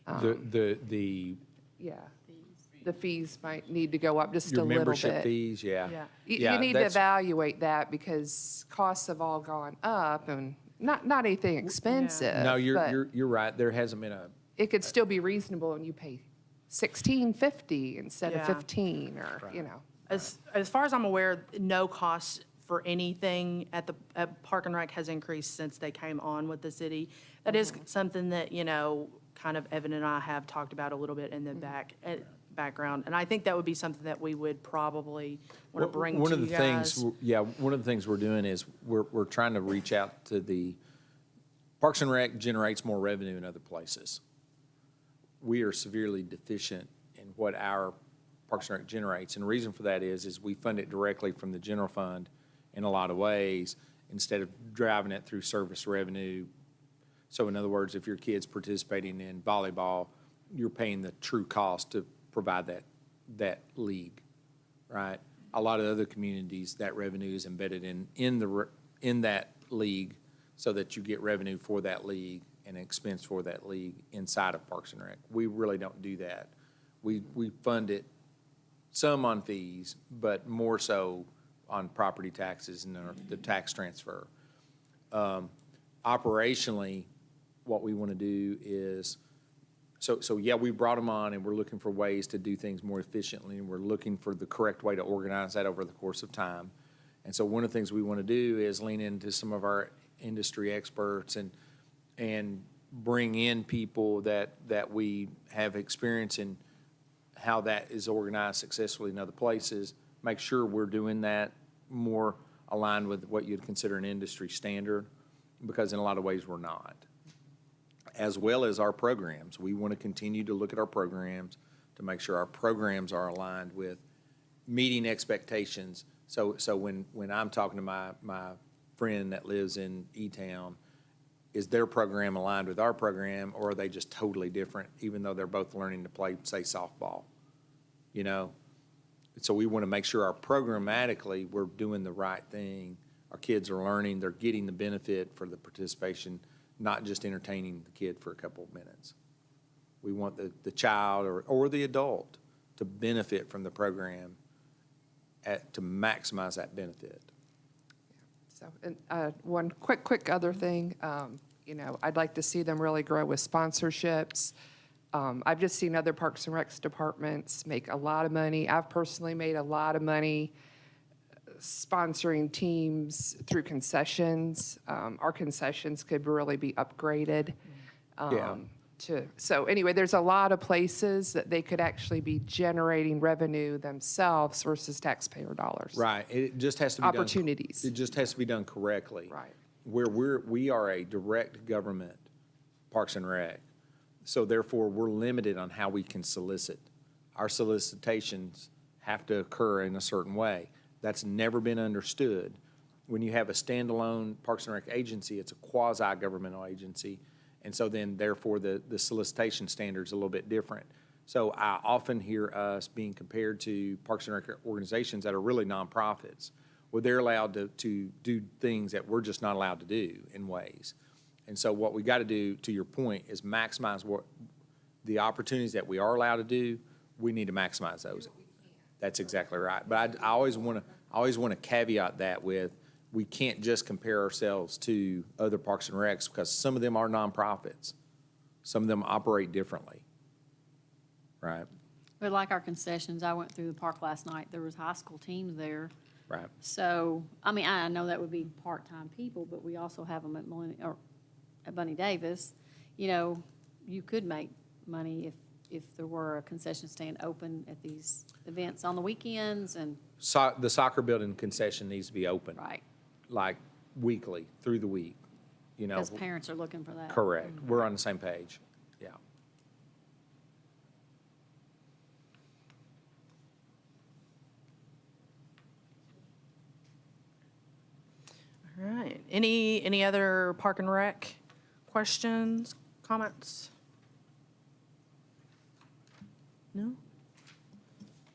The yeah. The fees might need to go up just a your little bit. membership fees, yeah. Yeah. You Yeah, need to that's- evaluate that because costs have all gone up and not anything expensive. No, but you're right. There hasn't been a, it could still be reasonable and you pay $16.50 instead of Yeah. 15, or, you know. As far as I'm aware, no cost for anything at Park and Rec has increased since they came on with the city. That is something that, you know, kind of Evan and I have talked about a little bit in the background. And I think that would be something that we would probably want to bring one to of you the guys. things, yeah, one of the things we're doing is we're trying to reach out to the, Parks and Rec generates more revenue in other places. We are severely deficient in what our Parks and Rec generates. And the reason for that is we fund it directly from the general fund in a lot of ways, instead of driving it through service revenue. So in other words, if your kid's participating in volleyball, you're paying the true cost to provide that league, right? A lot of other communities, that revenue is embedded in that league, so that you get revenue for that league and expense for that league inside of Parks and Rec. We really don't do that. We fund it some on fees, but more so on property taxes and the tax transfer. Operationally, what we want to do is, so yeah, we brought them on and we're looking for ways to do things more efficiently, and we're looking for the correct way to organize that over the course of time. And so one of the things we want to do is lean into some of our industry experts and bring in people that we have experience in how that is organized successfully in other places, make sure we're doing that more aligned with what you'd consider an industry standard, because in a lot of ways we're not. As well as our programs. We want to continue to look at our programs to make sure our programs are aligned with meeting expectations. So when I'm talking to my friend that lives in E-Town, is their program aligned with our program, or are they just totally different, even though they're both learning to play, say, softball? You know? So we want to make sure programmatically we're doing the right thing. Our kids are learning, they're getting the benefit for the participation, not just entertaining the kid for a couple of minutes. We want the child or the adult to benefit from the program to maximize that benefit. So, and one quick other thing, you know, I'd like to see them really grow with sponsorships. I've just seen other Parks and Recs departments make a lot of money. I've personally made a lot of money sponsoring teams through concessions. Our concessions could really be upgraded. Yeah. So anyway, there's a lot of places that they could actually be generating revenue themselves versus taxpayer dollars. Right. It just has to be Opportunities. It just has to be done correctly. Right. Where we are a direct government Parks and Rec, so therefore we're limited on how we can solicit. Our solicitations have to occur in a certain way. That's never been understood. When you have a standalone Parks and Rec agency, it's a quasi-governmental agency, and so then therefore the solicitation standard's a little bit different. So I often hear us being compared to Parks and Rec organizations that are really nonprofits, where they're allowed to do things that we're just not allowed to do in ways. And so what we got to do, to your point, is maximize what the opportunities that we are allowed to do. We need to maximize those. That's exactly right. But I always want to caveat that with, we can't just compare ourselves to other Parks and Recs, because some of them are nonprofits. Some of them operate differently. Right? But like our concessions, I went through the park last night, there was high school teams there. Right. So, I mean, I know that would be part-time people, but we also have them at at Bunny Davis. You know, you could make money if there were a concession stand open at these events on the weekends and. The soccer building concession needs to be open. Right. Like weekly, through the week, you know. Because parents are looking for that. Correct. We're on the same page. Yeah. All right. Any other Park and Rec questions, comments? No?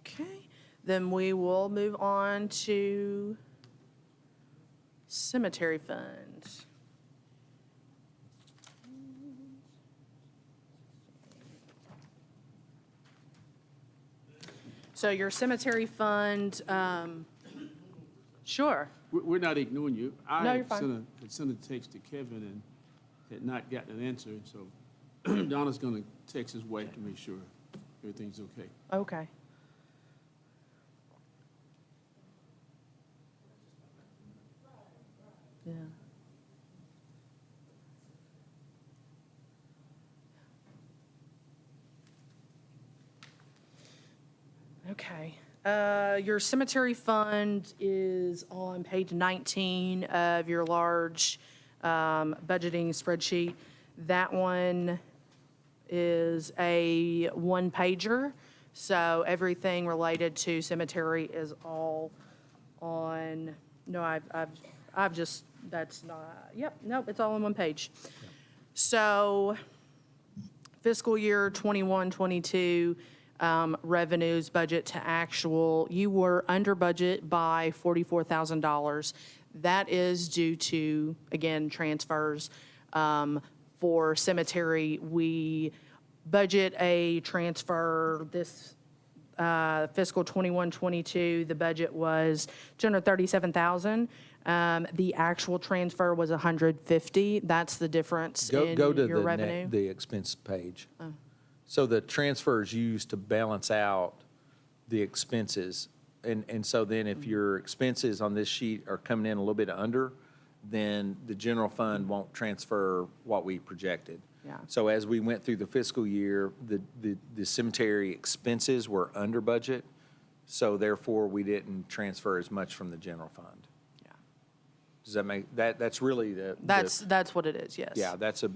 Okay, then we will move on to cemetery fund. So your cemetery fund, sure. We're not ignoring you. No, you're fine. Had sent a text to Kevin and had not gotten an answer, so Donna's gonna text his wife to make sure everything's okay. Okay. Yeah. Okay. Your cemetery fund is on page 19 of your large budgeting spreadsheet. That one is a one-pager, so everything related to cemetery is all on, no, I've just, that's not, yep, nope, it's all on one page. So fiscal year 21, 22, revenues, budget to actual, you were under budget by $44,000. That is due to, again, transfers. For cemetery, we budget a transfer this fiscal 21, 22. The budget was $237,000. The actual transfer was $150,000. That's the difference in Go to your revenue. the expense page. So the transfer is used to balance out the expenses. And so then if your expenses on this sheet are coming in a little bit under, then the general fund won't transfer what we projected. Yeah. So as we went through the fiscal year, the cemetery expenses were under budget, so therefore we didn't transfer as much from the general fund. Yeah. Does that make, that's really the. That's what it is, yes. Yeah, that's a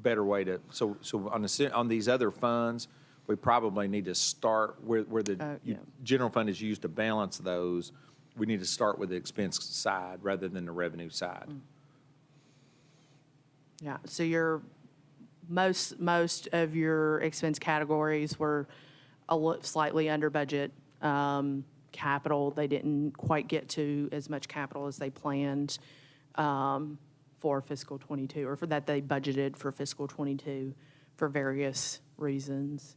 better way to, so on these other funds, we probably need to start where the Yeah. general fund is used to balance those. We need to start with the expense side rather than the revenue side. Yeah, so your, most of your expense categories were slightly under budget. Capital, they didn't quite get to as much capital as they planned for fiscal 22, or for that they budgeted for fiscal 22 for various reasons.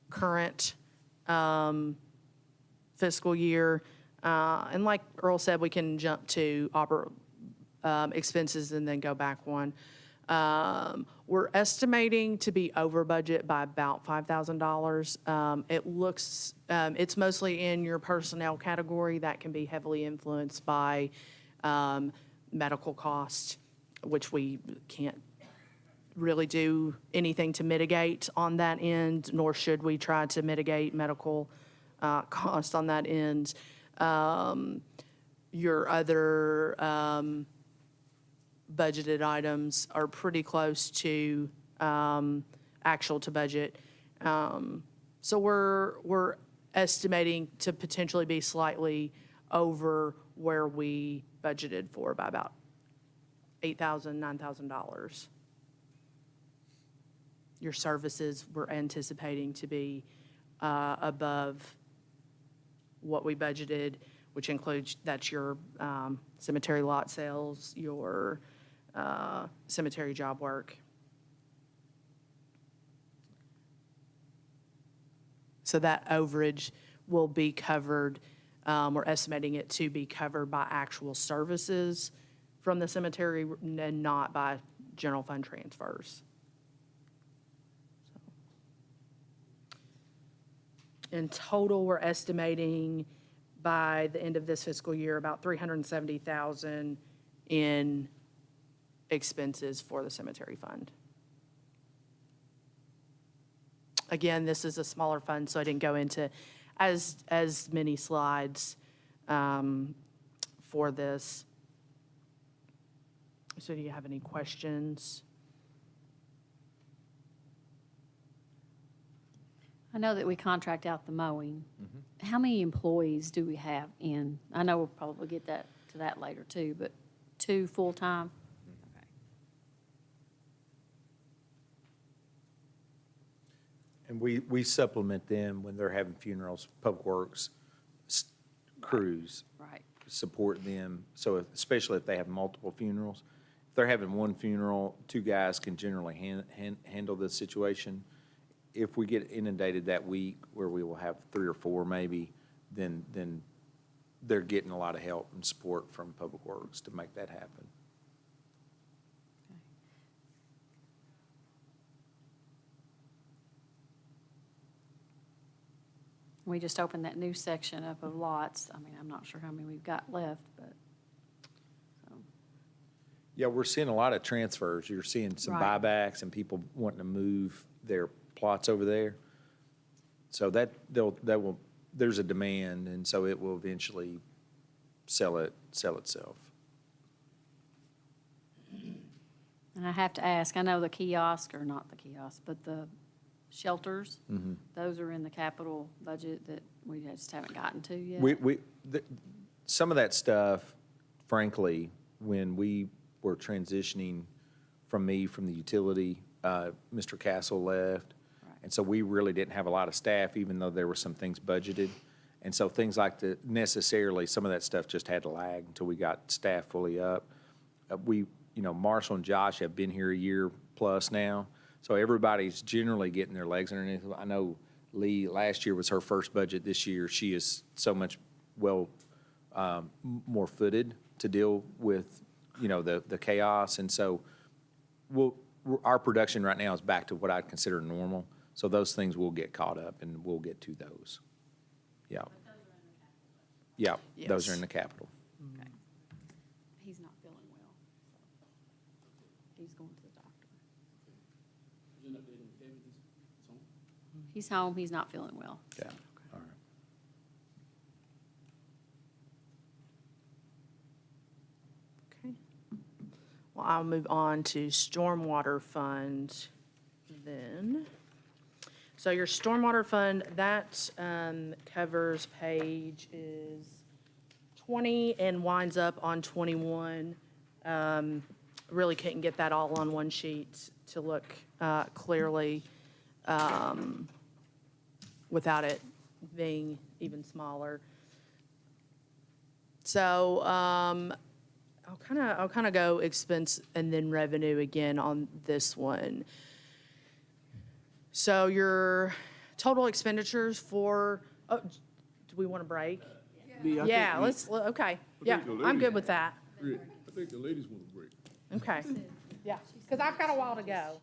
Current fiscal year, and like Earl said, we can jump to expenses and then go back one. We're estimating to be over budget by about $5,000. It looks, it's mostly in your personnel category that can be heavily influenced by medical costs, which we can't really do anything to mitigate on that end, nor should we try to mitigate medical cost on that end. Your other budgeted items are pretty close to actual to budget. So we're estimating to potentially be slightly over where we budgeted for by about $8,000, $9,000. Your services, we're anticipating to be above what we budgeted, which includes, that's your cemetery lot sales, your cemetery job work. So that overage will be covered, we're estimating it to be covered by actual services from the cemetery and not by general fund transfers. In total, we're estimating by the end of this fiscal year, about $370,000 in expenses for the cemetery fund. Again, this is a smaller fund, so I didn't go into as many slides for this. So do you have any questions? I know that we contract out the mowing. How many employees do we have in? I know we'll probably get to that later too, but 2 full-time? Okay. And we supplement them when they're having funerals, public works, crews. Right. Support them, so especially if they have multiple funerals. If they're having one funeral, 2 guys can generally handle the situation. If we get inundated that week where we will have 3 or 4 maybe, then they're getting a lot of help and support from Public Works to make that happen. We just opened that new section up of lots. I mean, I'm not sure how many we've got left, but, so, Yeah, we're seeing a lot of transfers. You're seeing some Right. buybacks and people wanting to move their plots over there. So there's a demand, and so it will eventually sell itself. and I have to ask, I know the kiosk, or not the kiosk, but the shelters, those are in the capital budget that we just haven't gotten to yet. Some of that stuff, frankly, when we were transitioning from the utility, Mr. Castle left. Right. And so we really didn't have a lot of staff, even though there were some things budgeted. And so things like some of that stuff just had to lag until we got staff fully up. Marshall and Josh have been here a year plus now. So everybody's generally getting their legs underneath them. I know Lee, last year was her first budget. This year, she is so much more footed to deal with, the chaos. And so our production right now is back to what I'd consider normal. So those things will get caught up, and we'll get to those. Yeah. Yeah, those are in the capital. Okay. He's not feeling well, so he's going to the doctor. He's home, he's not feeling well. Yeah, all right. Okay. Well, I'll move on to stormwater fund then. So your stormwater fund, that covers page is 20 and winds up on 21. Really couldn't get that all on one sheet to look clearly without it being even smaller. So I'll kind of go expense and then revenue again on this one. So your total expenditures do we want to break? Yeah, okay. Yeah, I'm good with that. I think the ladies want to break. Okay. Yeah, because I've got a while to go.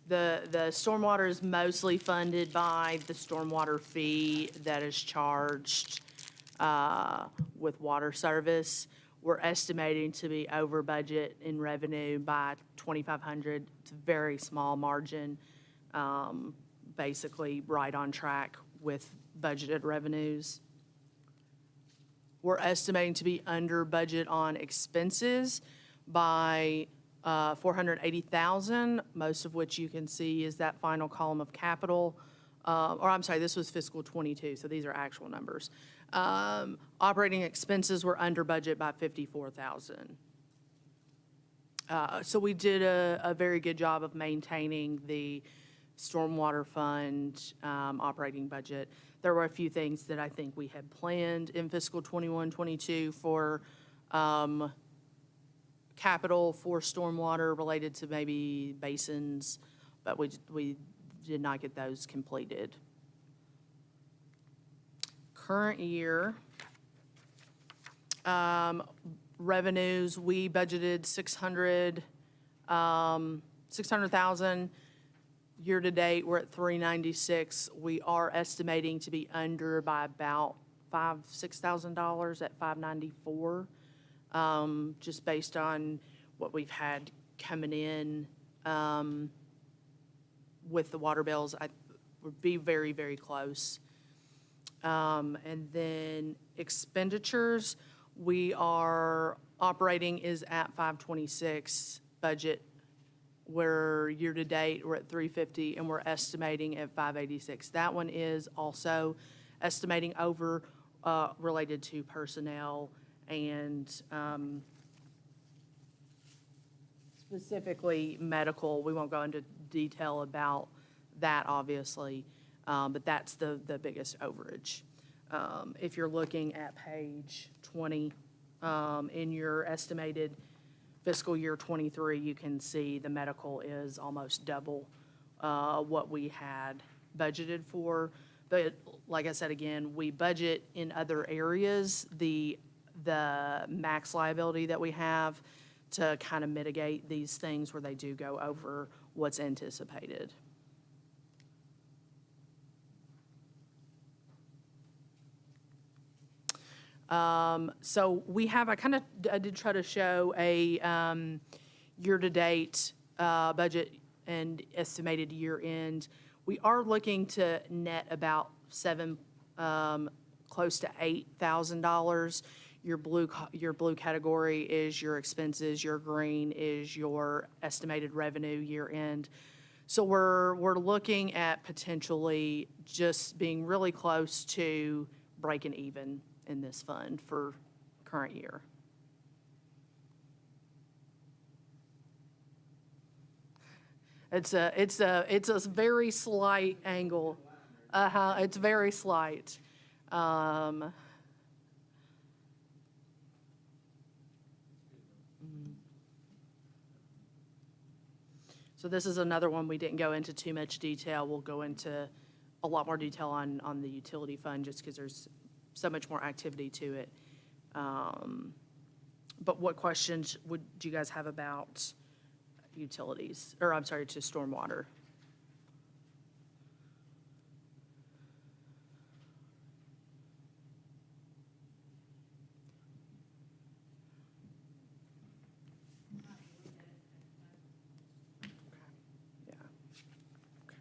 The stormwater is mostly funded by the stormwater fee that is charged with water service. We're estimating to be over budget in revenue by 2,500. It's a very small margin, basically right on track with budgeted revenues. We're estimating to be under budget on expenses by $480,000, most of which you can see is that final column of capital. Or I'm sorry, this was fiscal '22, so these are actual numbers. Operating expenses were under budget by $54,000. So we did a very good job of maintaining the stormwater fund operating budget. There were a few things that I think we had planned in fiscal '21, '22 for capital for stormwater related to maybe basins, but we did not get those completed. Current year revenues, we budgeted $600,000. Year-to-date, we're at $396. We are estimating to be under by about $6,000 at $594, just based on what we've had coming in with the water bills. I would be very, very close. And then expenditures, we are operating is at 526 budget. We're year-to-date, we're at 350, and we're estimating at 586. That one is also estimating over related to personnel and specifically medical. We won't go into detail about that, obviously, but that's the biggest overage. If you're looking at page 20 in your estimated fiscal year '23, you can see the medical is almost double what we had budgeted for. But like I said, again, we budget in other areas the max liability that we have to kind of mitigate these things where they do go over what's anticipated. So we have, I did try to show a year-to-date budget and estimated year-end. We are looking to net about close to $8,000. Your blue category is your expenses, your green is your estimated revenue year-end. So we're looking at potentially just being really close to breaking even in this fund for current year. It's a very slight angle. It's very slight. So this is another one we didn't go into too much detail. We'll go into a lot more detail on the utility fund just because there's so much more activity to it. But what questions would you guys have about utilities, or I'm sorry, to stormwater? Yeah. Okay.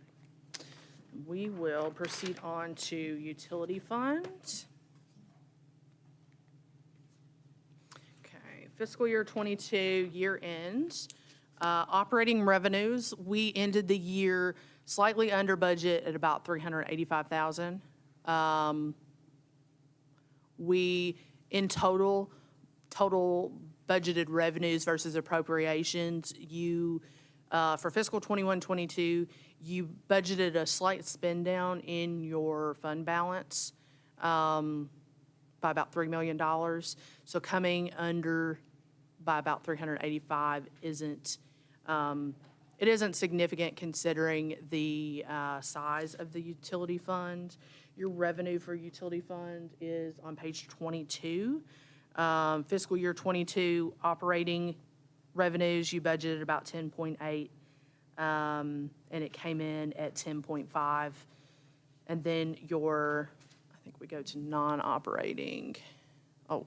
We will proceed on to utility fund. Fiscal year '22 year end, operating revenues, we ended the year slightly under budget at about $385,000. We, in total budgeted revenues versus appropriations, for fiscal '21-22, you budgeted a slight spend down in your fund balance by about $3 million. So coming under by about 385 isn't significant considering the size of the utility fund. Your revenue for utility fund is on page 22. Fiscal year '22 operating revenues, you budgeted about 10.8. and it came in at 10.5. And then I think we go to non-operating. Oh,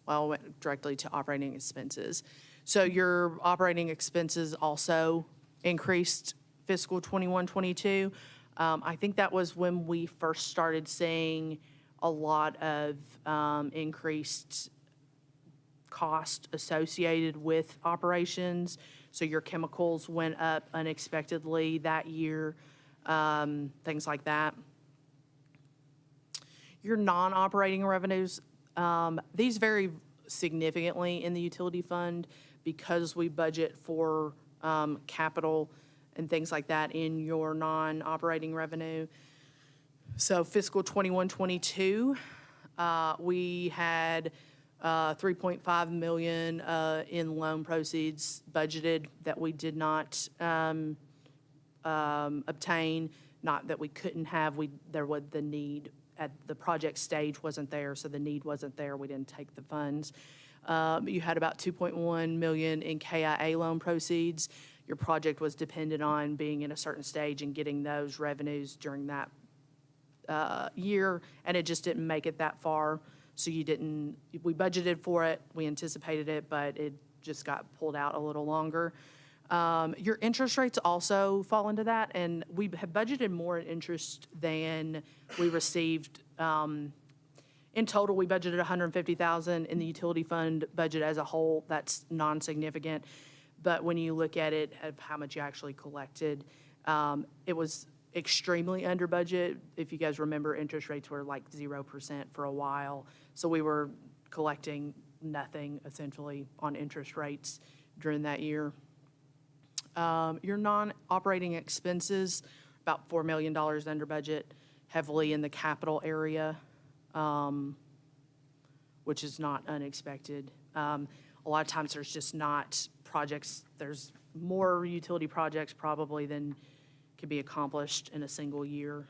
well, I went directly to operating expenses. So your operating expenses also increased fiscal 21, 22. I think that was when we first started seeing a lot of increased cost associated with operations. So your chemicals went up unexpectedly that year, things like that. Your non-operating revenues, these vary significantly in the utility fund because we budget for capital and things like that in your non-operating revenue. So fiscal 21, 22, we had 3.5 million in loan proceeds budgeted that we did not obtain. Not that we couldn't have, there was the need at the project stage wasn't there, so the need wasn't there. We didn't take the funds. You had about 2.1 million in KIA loan proceeds. Your project was dependent on being in a certain stage and getting those revenues during that year, and it just didn't make it that far. So we budgeted for it, we anticipated it, but it just got pulled out a little longer. Your interest rates also fall into that, and we have budgeted more in interest than we received. In total, we budgeted $150,000 in the utility fund budget as a whole. That's non-significant. But when you look at it, of how much you actually collected, it was extremely under budget. If you guys remember, interest rates were like 0% for a while. So we were collecting nothing essentially on interest rates during that year. Your non-operating expenses, about $4 million under budget, heavily in the capital area, which is not unexpected. A lot of times there's just not projects, there's more utility projects probably than could be accomplished in a single year.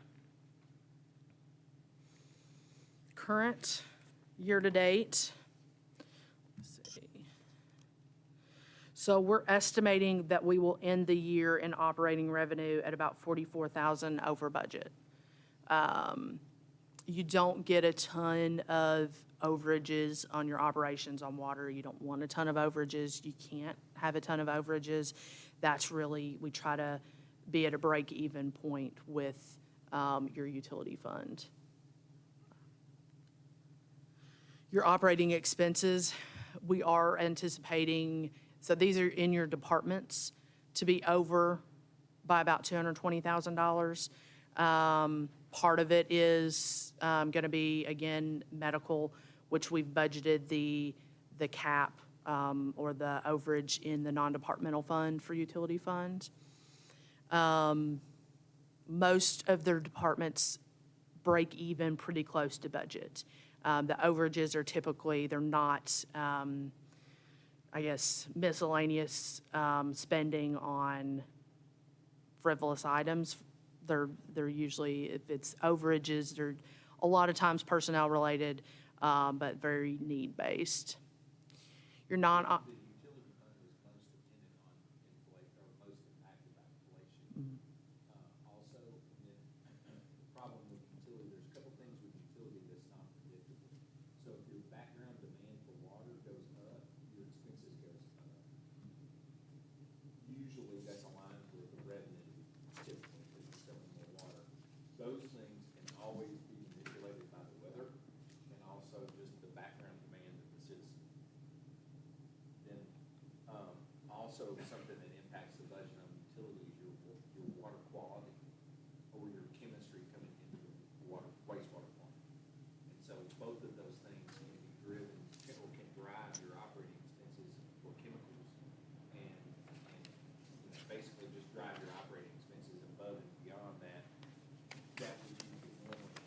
Current year-to-date. Let's see. So we're estimating that we will end the year in operating revenue at about 44,000 over budget. You don't get a ton of overages on your operations on water. You don't want a ton of overages. You can't have a ton of overages. That's really, we try to be at a break-even point with your utility fund. Your operating expenses, we are anticipating, so these are in your departments, to be over by about $220,000. Part of it is going to be, again, medical, which we've budgeted the cap or the overage in the non-departmental fund for utility funds. Most of their departments break even pretty close to budget. The overages are typically, they're not, I guess, miscellaneous spending on frivolous items. They're usually, if it's overages, they're a lot of times personnel related, but very need-based. Your non- The utility fund is most dependent on inflation, or most impacted by inflation. Also, the problem with utility, there's a couple things with utility that's not predictable. So if your background demand for water goes up, your expenses goes up. Usually that's aligned with the revenue typically because you're selling more water. Those things can always be manipulated by the weather and also just the background demand of the citizen. Then also something that impacts the budget on utilities, your water quality or your chemistry coming into the wastewater plant. And so both of those things can be driven or can drive your operating expenses for chemicals and basically just drive your operating expenses above and beyond that which you could normally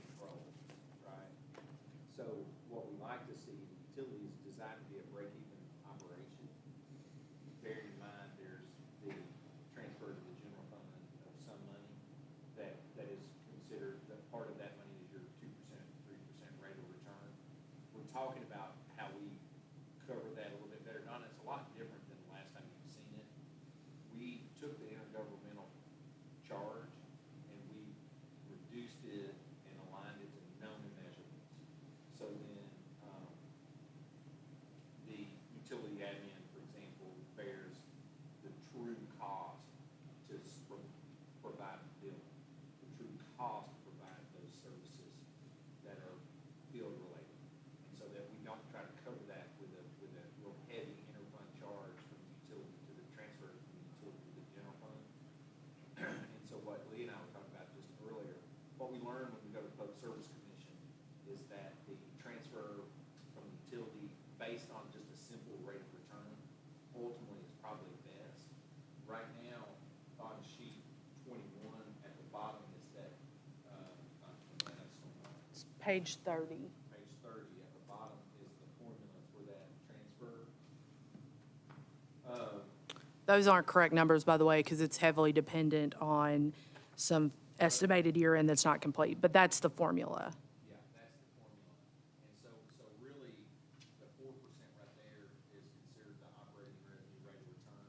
cost to provide the bill, the true cost to provide those services that are field related. And so that we don't try to cover that with a real heavy interfund charge from the utility to the transfer from the utility to the general fund. And so what Lee and I were talking about just earlier, what we learned when we go to the Public Service Commission is that the transfer from the utility based on just a simple rate of return ultimately is probably best. Right now, on sheet 21 at the bottom is that, It's page 30. page 30 at the bottom is the formula for that transfer. Those aren't correct numbers, by the way, because it's heavily dependent on some estimated year end that's not complete, but that's the formula. Yeah, that's the formula. And so really, the 4% right there is considered the operating revenue rate of return.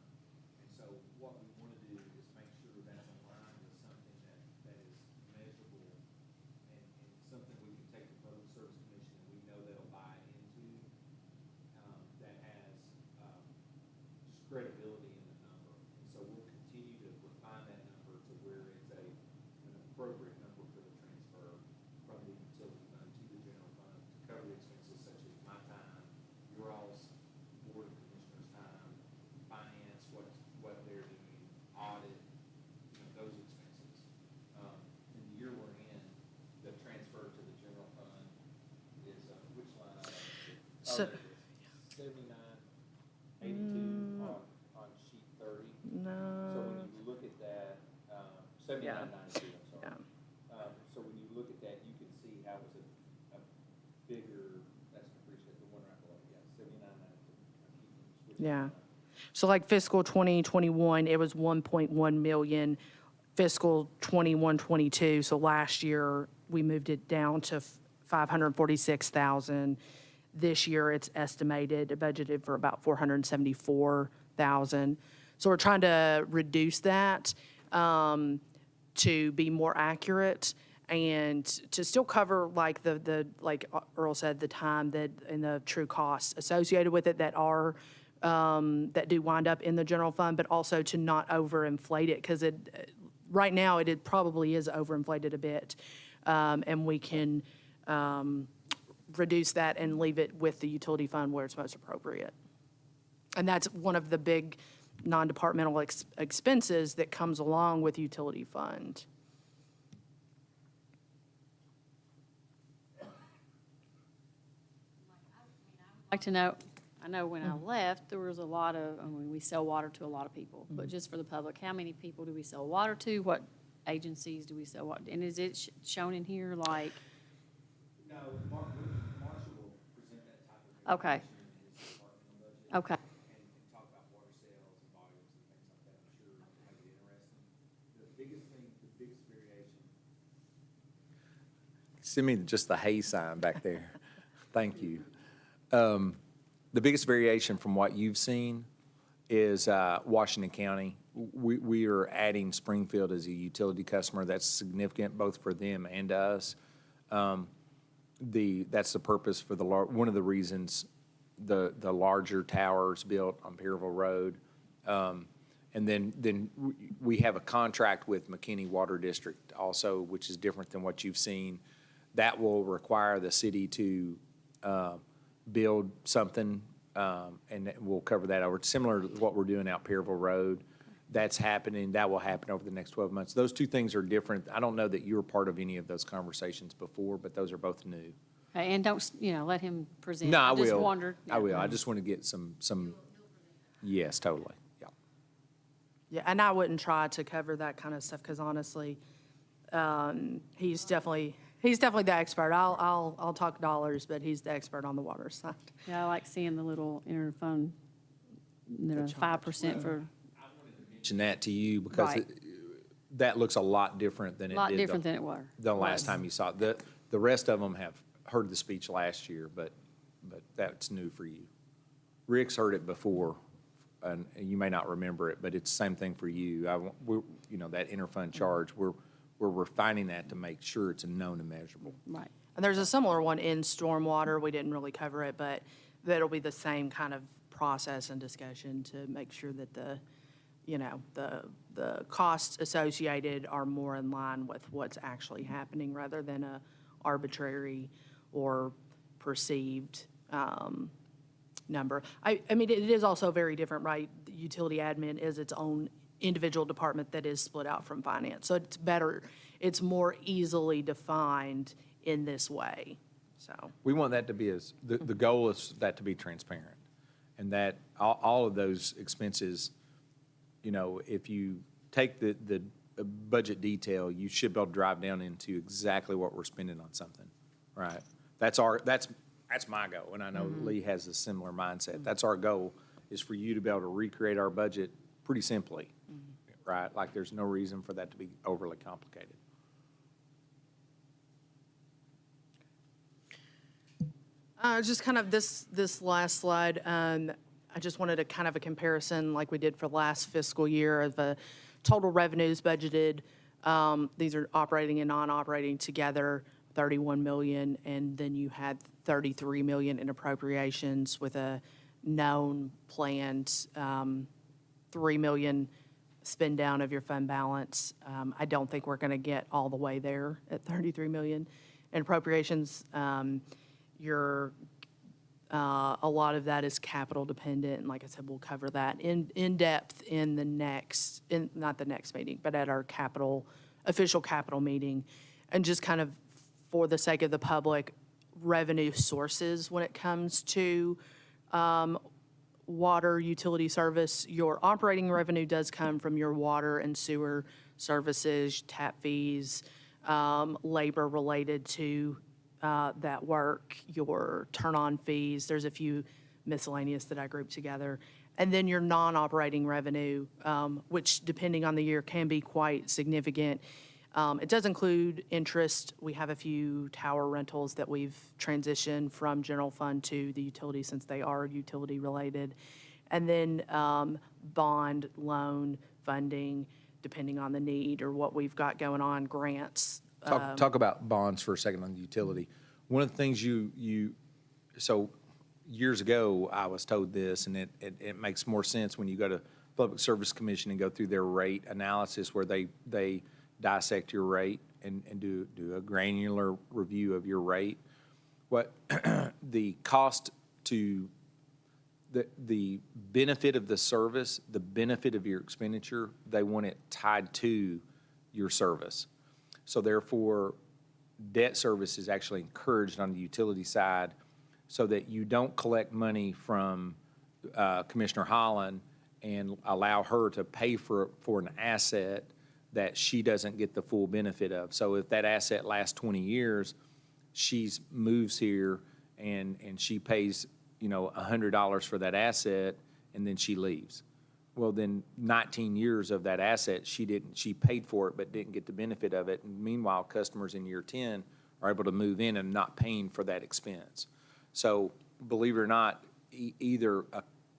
And so what we want to do is make sure that's aligned with something that is measurable and something we can take to the Public Service Commission and we know they'll buy into, that has just credibility in the number. And so we'll continue to refine that number to where it's an appropriate number for the transfer from the utility fund to the general fund to cover the expenses such as my time, your all's board of commissioners' time, finance, what they're doing, audit, those expenses. In the year we're in, the transfer to the general fund is, which line item? So- 7982 on sheet 30. So No. when you look at that, 7992, I'm sorry. Yeah. So when you look at that, you can see how it's a bigger, that's appreciate the one right below, yeah, 7992. Yeah. So like fiscal 2021, it was 1.1 million. Fiscal 21-22, so last year, we moved it down to 546,000. This year, it's estimated, budgeted for about 474,000. So we're trying to reduce that to be more accurate and to still cover like like Earl said, the time that and the true costs associated with it that are that do wind up in the general fund, but also to not overinflate it because right now it probably is overinflated a bit, and we can reduce that and leave it with the utility fund where it's most appropriate. And that's one of the big non-departmental expenses that comes along with utility fund. I'd like to know, I know when I left, there was a lot of, I mean, we sell water to a lot of people, but just for the public, how many people do we sell water to? What agencies do we sell water? And is it shown in here, like? No, Marshall will present that type of Okay. information in his departmental budget. Okay. And talk about water sales and volumes and things like that. I'm sure it'll make it interesting. The biggest variation. Send me just the hay sign back there. Thank you. The biggest variation from what you've seen is Washington County. We are adding Springfield as a utility customer. That's significant both for them and us. That's the purpose for one of the reasons the larger towers built on Perryville Road. And then we have a contract with McKinney Water District also, which is different than what you've seen. That will require the city to build something, and we'll cover that over. It's similar to what we're doing out Perryville Road. That's happening. That will happen over the next 12 months. Those two things are different. I don't know that you were part of any of those conversations before, but those are both new. Okay, and don't, let him present. No, I will. Just wondered. I will. I just want to get some, yes, totally, yeah. Yeah, and I wouldn't try to cover that kind of stuff because honestly, he's definitely the expert. I'll talk dollars, but he's the expert on the water side. Yeah, I like seeing the little interfund, 5% for, Mention that to you because Right. that looks a lot different than a it lot did different than it were. the last time you saw it. The rest of them have heard the speech last year, but that's new for you. Rick's heard it before, and you may not remember it, but it's the same thing for you. That interfund charge, we're refining that to make sure it's a known and measurable. Right. And there's a similar one in stormwater. We didn't really cover it, but that'll be the same kind of process and discussion to make sure that you know, the costs associated are more in line with what's actually happening rather than a arbitrary or perceived number. I mean, it is also very different, right? The utility admin is its own individual department that is split out from finance. So it's better, it's more easily defined in this way, so. We want that to be the goal is that to be transparent. And that all of those expenses, you know, if you take the budget detail, you should be able to drive down into exactly what we're spending on something, right? That's my goal, and I know Lee has a similar mindset. That's our goal, is for you to be able to recreate our budget pretty simply, right? Like, there's no reason for that to be overly complicated. Just kind of this last slide, I just wanted a kind of a comparison like we did for last fiscal year of the total revenues budgeted. These are operating and non-operating together, 31 million, and then you had 33 million in appropriations with a known planned 3 million spend down of your fund balance. I don't think we're going to get all the way there at 33 million in appropriations. A lot of that is capital dependent, and like I said, we'll cover that in depth in the next, not the next meeting, but at our official capital meeting. And just kind of for the sake of the public, revenue sources when it comes to water utility service, your operating revenue does come from your water and sewer services, tap fees, labor related to that work, your turn-on fees. There's a few miscellaneous that I grouped together. And then your non-operating revenue, which depending on the year can be quite significant. It does include interest. We have a few tower rentals that we've transitioned from general fund to the utility since they are utility related. And then bond, loan, funding, depending on the need or what we've got going on, grants. Talk about bonds for a second on the utility. One of the things so years ago, I was told this, and it makes more sense when you go to Public Service Commission and go through their rate analysis where they dissect your rate and do a granular review of your rate. What the cost to the benefit of the service, the benefit of your expenditure, they want it tied to your service. So therefore, debt service is actually encouraged on the utility side so that you don't collect money from Commissioner Holland and allow her to pay for an asset that she doesn't get the full benefit of. So if that asset lasts 20 years, she moves here and she pays, $100 for that asset, and then she leaves. Well, then 19 years of that asset, she paid for it but didn't get the benefit of it. And meanwhile, customers in year 10 are able to move in and not paying for that expense. So believe it or not, either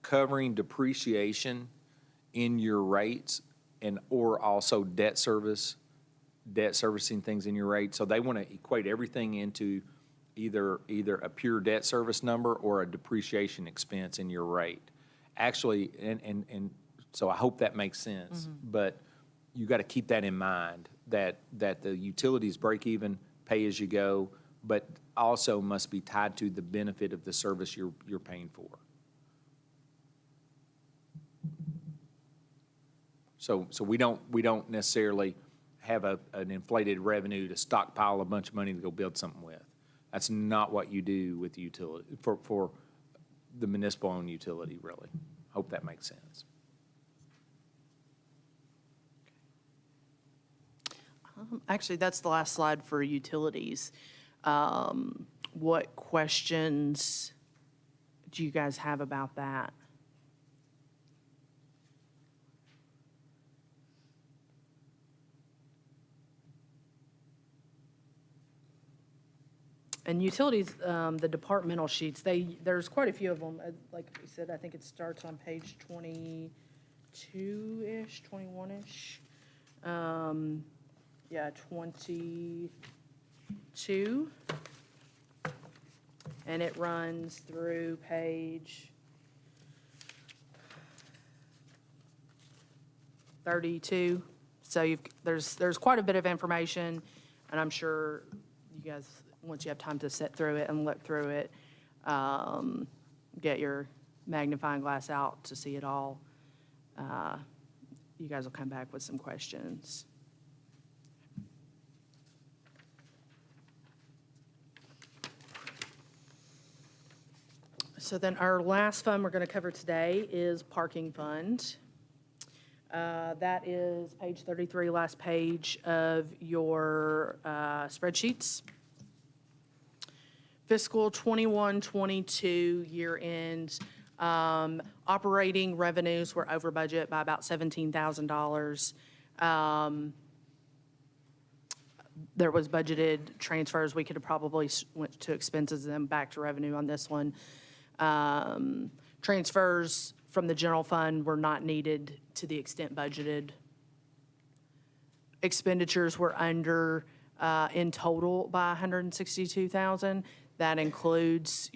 covering depreciation in your rates or also debt servicing things in your rate. So they want to equate everything into either a pure debt service number or a depreciation expense in your rate. Actually, and so I hope that makes sense, but you got to keep that in mind, that the utilities break even, pay as you go, but also must be tied to the benefit of the service you're paying for. So we don't necessarily have an inflated revenue to stockpile a bunch of money to go build something with. That's not what you do with the utility for the municipal-owned utility, really. Hope that makes sense. Actually, that's the last slide for utilities. What questions do you guys have about that? And utilities, the departmental sheets, there's quite a few of them. Like we said, I think it starts on page 22-ish, 21-ish. Yeah, 22. And it runs through page 32. So there's quite a bit of information, and I'm sure you guys, once you have time to sit through it and look through it, get your magnifying glass out to see it all, you guys will come back with some questions. So then our last fund we're going to cover today is parking fund. That is page 33, last page of your spreadsheets. Fiscal 21-22 year end, operating revenues were over budget by about $17,000. There was budgeted transfers. We could have probably went to expenses and then back to revenue on this one. Transfers from the general fund were not needed to the extent budgeted. Expenditures were under in total by $162,000. That includes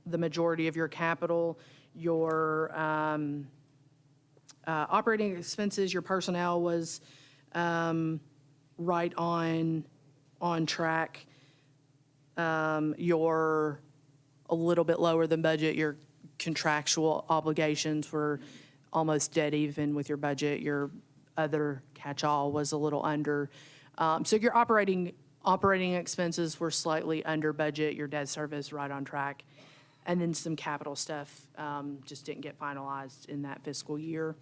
the majority of your capital, your operating expenses, your personnel was right on track. Your a little bit lower than budget. Your contractual obligations were almost dead even with your budget. Your other catch-all was a little under. So your operating expenses were slightly under budget. Your debt service right on track. And then some capital stuff just didn't get finalized in that fiscal year.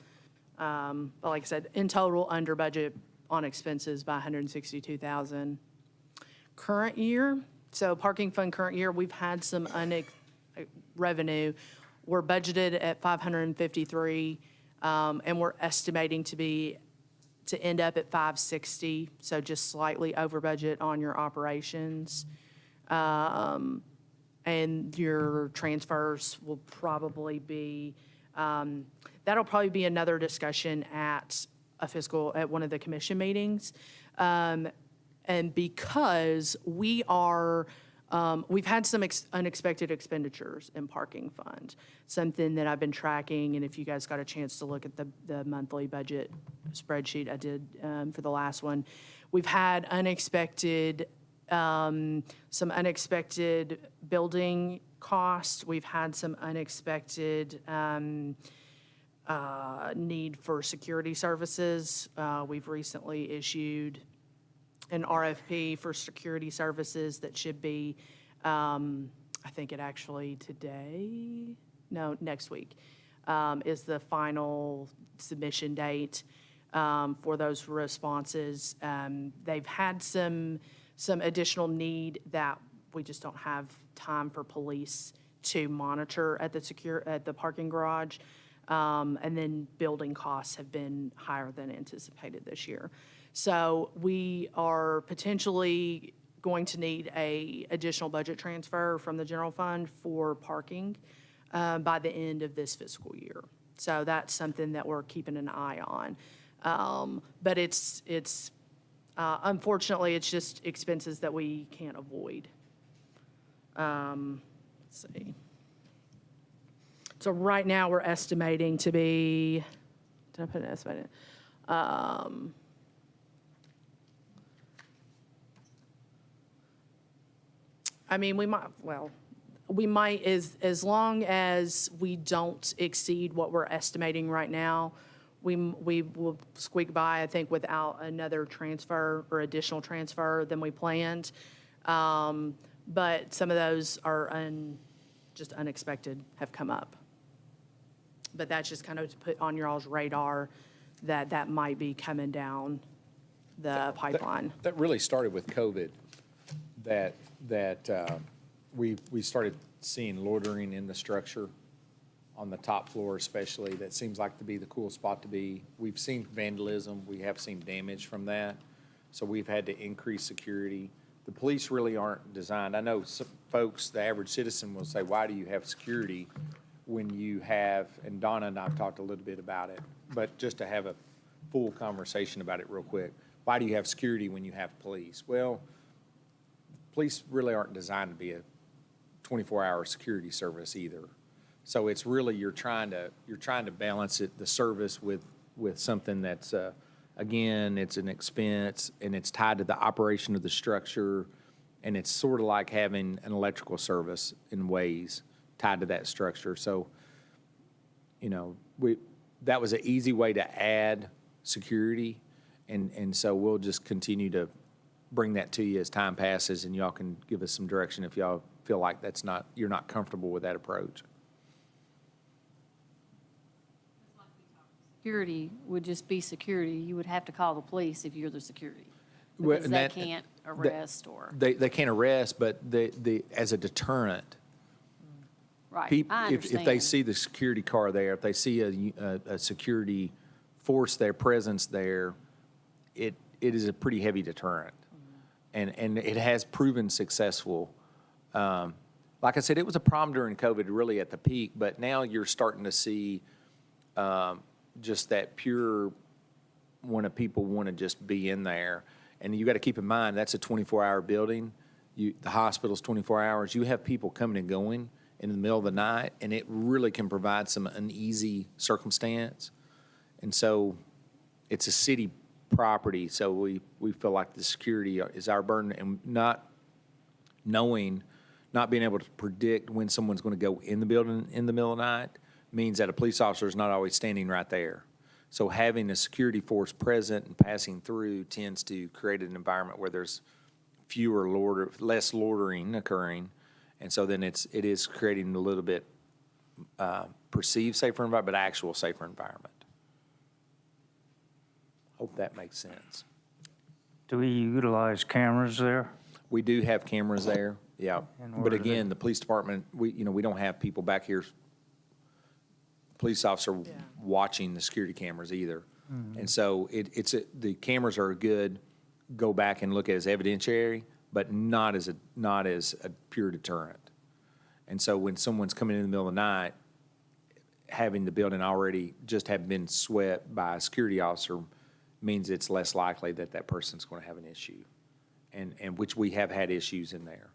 But like I said, in total, under budget on expenses by $162,000. Current year, so parking fund current year, we've had some revenue. We're budgeted at $553, and we're estimating to end up at $560, so just slightly over budget on your operations. And your transfers will probably be, that'll probably be another discussion at one of the commission meetings. And because we've had some unexpected expenditures in parking fund, something that I've been tracking, and if you guys got a chance to look at the monthly budget spreadsheet I did for the last one, we've had some unexpected building costs. We've had some unexpected need for security services. We've recently issued an RFP for security services that should be, I think it actually next week is the final submission date for those responses. They've had some additional need that we just don't have time for police to monitor at the parking garage. And then building costs have been higher than anticipated this year. So we are potentially going to need a additional budget transfer from the general fund for parking by the end of this fiscal year. So that's something that we're keeping an eye on. But it's unfortunately, it's just expenses that we can't avoid. Let's see. So right now, we're estimating to be, did I put an estimate in? I mean, we might, as long as we don't exceed what we're estimating right now, we will squeak by, I think, without another transfer or additional transfer than we planned. But some of those are just unexpected, have come up. But that's just kind of to put on your all's radar that might be coming down the pipeline. That really started with COVID, that we started seeing loitering in the structure on the top floor especially. That seems like to be the cool spot to be. We've seen vandalism. We have seen damage from that. So we've had to increase security. The police really aren't designed. I know some folks, the average citizen will say, why do you have security when you have, and Donna and I have talked a little bit about it, but just to have a full conversation about it real quick. Why do you have security when you have police? Well, police really aren't designed to be a 24-hour security service either. So it's really, you're trying to balance it, the service with with something that's, again, it's an expense, and it's tied to the operation of the structure, and it's sort of like having an electrical service in ways tied to that structure. So, you know, that was an easy way to add security, and so we'll just continue to bring that to you as time passes, and y'all can give us some direction if y'all feel like you're not comfortable with that approach. Security would just be security. You would have to call the police if you're the security. Well, Because and they that- can't arrest or, They can't arrest, but as a deterrent, right, Peop- I if they understand. see the security car there, if they see a security force there, presence there, it is a pretty heavy deterrent. And it has proven successful. Like I said, it was a problem during COVID, really at the peak, but now you're starting to see just that pure people want to just be in there. And you got to keep in mind, that's a 24-hour building. The hospital's 24 hours. You have people coming and going in the middle of the night, and it really can provide some uneasy circumstance. And so it's a city property, so we feel like the security is our burden, and not being able to predict when someone's going to go in the building in the middle of the night means that a police officer is not always standing right there. So having a security force present and passing through tends to create an environment where there's less loitering occurring, and so then it is creating a little bit perceived safer environment, but actual safer environment. Hope that makes sense. Do we utilize cameras there? We do have cameras there, yeah. And But where do they- again, the police department, we don't have people back here, police officer watching the security cameras either. And so the cameras are good, go back and look at as evidentiary, but not as a pure deterrent. And so when someone's coming in the middle of the night, having the building already just have been swept by a security officer means it's less likely that that person's going to have an issue, and which we have had issues in there.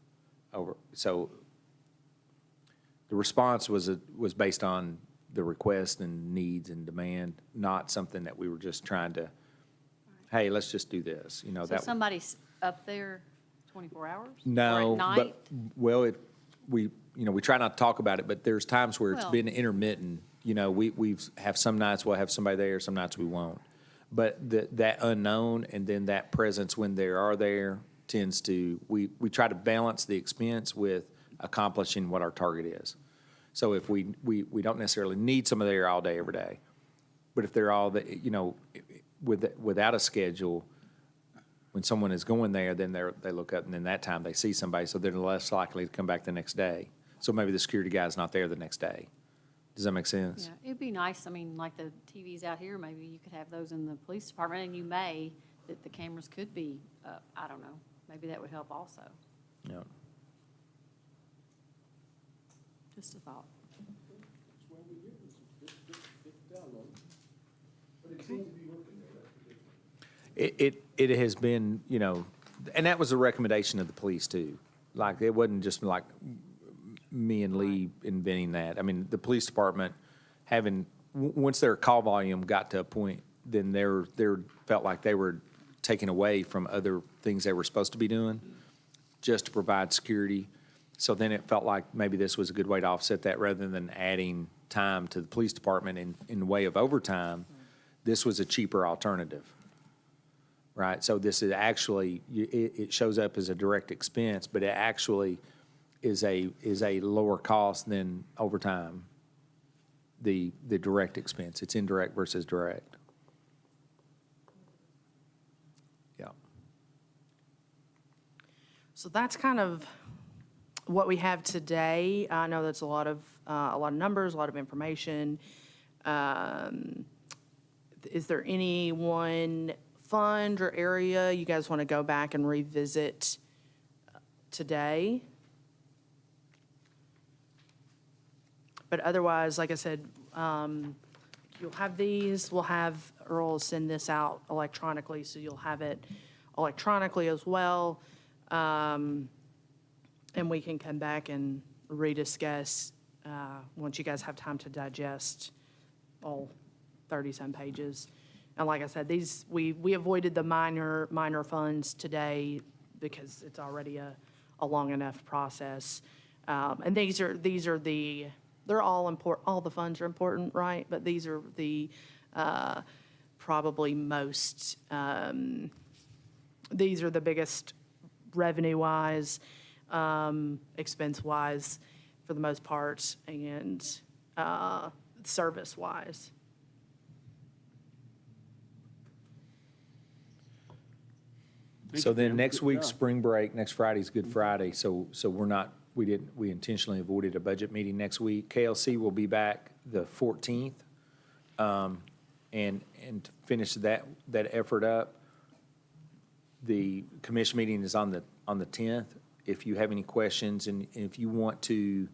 So the response was based on the request and needs and demand, not something that we were just trying to, hey, let's just do this. You know, So that somebody's up there 24 hours? no, Or at but night? well, we try not to talk about it, but there's times where it's Well- been intermittent. You know, we have some nights we'll have somebody there, some nights we won't. But that unknown and then that presence when they are there tends to, we try to balance the expense with accomplishing what our target is. So if we don't necessarily need somebody there all day, every day, but if they're all, without a schedule, when someone is going there, then they look up and then that time they see somebody, so they're less likely to come back the next day. So maybe the security guy's not there the next day. Does that make sense? Yeah, it'd be nice, I mean, like the TVs out here, maybe you could have those in the police department, and that the cameras could be up, I don't know. Maybe that would help also. Yeah. Just a thought. It has been, and that was a recommendation of the police too. Like, it wasn't just like me and Lee inventing that. I mean, the police department once their call volume got to a point, then they felt like they were taken away from other things they were supposed to be doing just to provide security. So then it felt like maybe this was a good way to offset that rather than adding time to the police department in the way of overtime. This was a cheaper alternative. Right, so this is actually, it shows up as a direct expense, but it actually is a lower cost than overtime, the direct expense. It's indirect versus direct. Yeah. So that's kind of what we have today. I know that's a lot of numbers, a lot of information. Is there any one fund or area you guys want to go back and revisit today? But otherwise, like I said, you'll have these. We'll have Earl send this out electronically, so you'll have it electronically as well. And we can come back and rediscuss once you guys have time to digest all 30-some pages. And like I said, we avoided the minor funds today because it's already a long enough process. And these are they're all important, all the funds are important, right? But these are the probably most, these are the biggest revenue-wise, expense-wise, for the most part, and service-wise. So then next week's spring break, next Friday's Good Friday, so we intentionally avoided a budget meeting next week. KLC will be back the 14th, and to finish that effort up. The commission meeting is on the 10th. If you have any questions and if you want to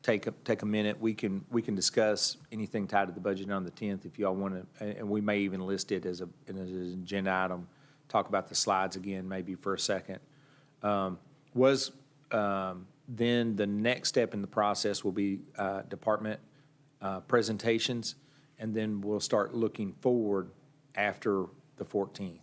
take a minute, we can discuss anything tied to the budget on the 10th if y'all want to, and we may even list it as an agenda item. Talk about the slides again, maybe for a second. Then the next step in the process will be department presentations, and then we'll start looking forward after the 14th.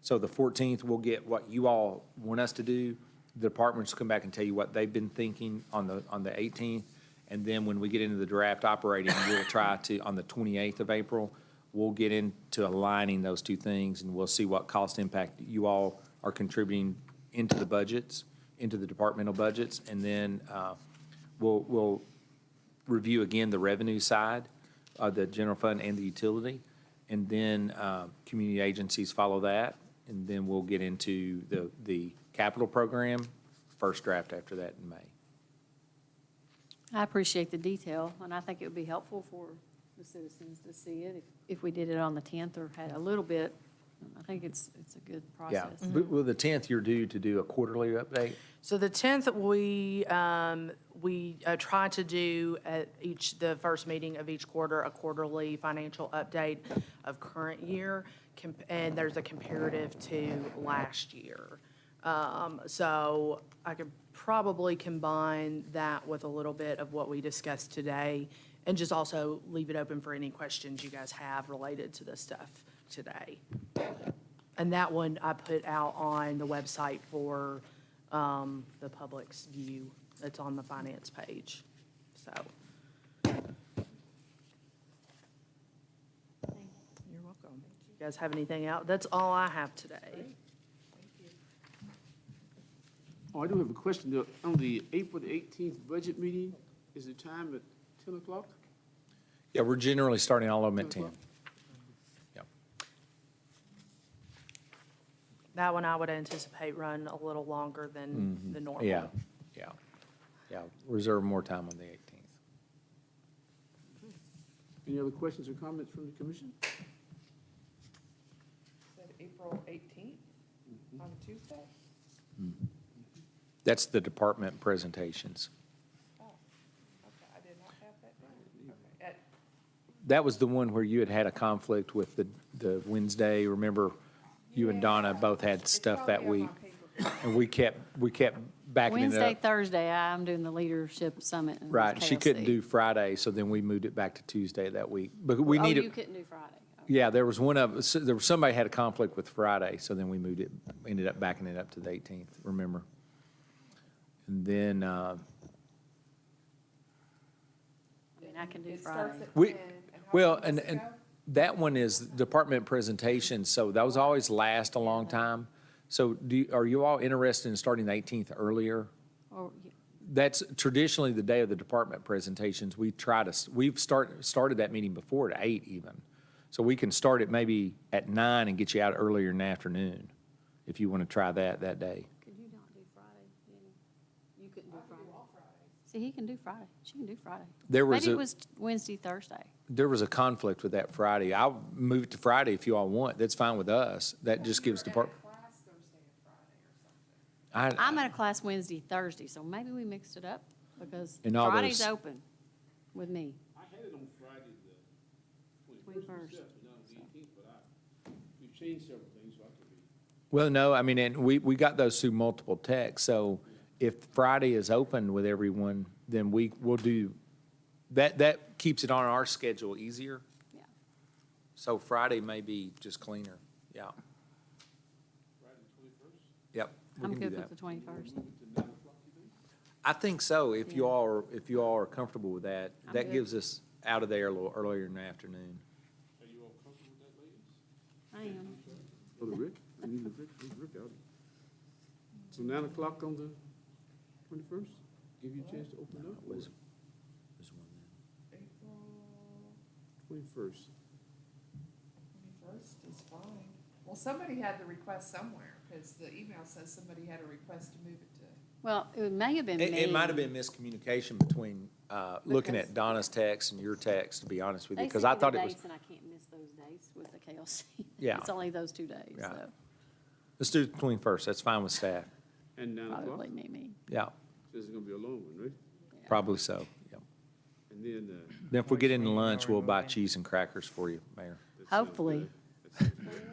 So the 14th, we'll get what you all want us to do. The departments will come back and tell you what they've been thinking on the 18th. And then when we get into the draft operating, we'll try to, on the 28th of April, we'll get into aligning those two things, and we'll see what cost impact you all are contributing into the budgets, into the departmental budgets. And then we'll review again the revenue side of the general fund and the utility. And then community agencies follow that. And then we'll get into the capital program, first draft after that in May. I appreciate the detail, and I think it would be helpful for the citizens to see it if we did it on the 10th or had a little bit. I think it's a good Yeah, process. well, the 10th, you're due to do a quarterly update. So the 10th, we try to do at the first meeting of each quarter, a quarterly financial update of current year, and there's a comparative to last year. So I could probably combine that with a little bit of what we discussed today, and just also leave it open for any questions you guys have related to this stuff today. And that one I put out on the website for the public's view. It's on the finance page, so. You're welcome. You guys have anything else? That's all I have today. Oh, I do have a question. On the April the 18th budget meeting, is the time at 10 o'clock? Yeah, we're generally starting all of them at 10. Yeah. That one I would anticipate run a little longer than the normal. Yeah. Reserve more time on the 18th. Any other questions or comments from the commission? Said April 18th on Tuesday? That's the department presentations. Oh, okay, I did not have that down. Okay. That was the one where you had a conflict with the Wednesday. Remember, you and Donna both had stuff that week. And we kept backing it Wednesday, up. Thursday, I'm doing the leadership summit. in Right, she couldn't KLC. do Friday, so then we moved it back to Tuesday that week. But we Oh, needed. you couldn't do Friday. Okay. Yeah, there was somebody had a conflict with Friday, so then we ended up backing it up to the 18th, remember? And then, I mean, I can do It starts Friday. at We- 10, and how well, long does and, it and go? that one is department presentation, so those always last a long time. So are you all interested in starting the 18th earlier? Or, yeah, That's traditionally the day of the department presentations. We've started that meeting before at 8 even. So we can start it maybe at 9 and get you out earlier in the afternoon, if you want to try that day. could you not do Friday, Jenny? You couldn't do Friday. See, he can do Friday. She can do Friday. There was Maybe a- it was Wednesday, Thursday. There was a conflict with that Friday. I'll move it to Friday if you all want. That's fine with us. That just gives department. Class Thursday and Friday or something. I'm at a class Wednesday, Thursday, so maybe we mixed it up because And all Friday's those- open with me. I had it on Friday the 21st. not the 18th, but we've changed several things, so I could be. Well, no, I mean, and we got those through multiple texts, so if Friday is open with everyone, then we'll do, that keeps it on our schedule easier. Yeah. So Friday may be just cleaner, yeah. Yep, we I'm can do good that. with the 21st. I think so, if you all are comfortable with that. I'm That good. gives us out of there a little earlier in the afternoon. Are you all comfortable with that, ladies? I am. Oh, the Rick? I need the Rick, where's Rick out? So 9 o'clock on the 21st? Give you a chance to open it up? Was 21st. 21st is fine. Well, somebody had the request somewhere, because the email says somebody had a request to move it to. Well, it may have been me. It might have been miscommunication between, looking Because- at Donna's text and your text, to be honest with you, They because sent I me the thought it was, dates, and I can't miss those dates with the KLC. Yeah. It's only those 2 days, Yeah. so let's do the 21st, that's fine with staff. And 9 o'clock? probably me. Yeah, This is gonna be a long one, right? probably so, yeah. And then, Then if we get into lunch, we'll buy cheese and crackers for you, Mayor. that sounds Hopefully. good. That sounds good.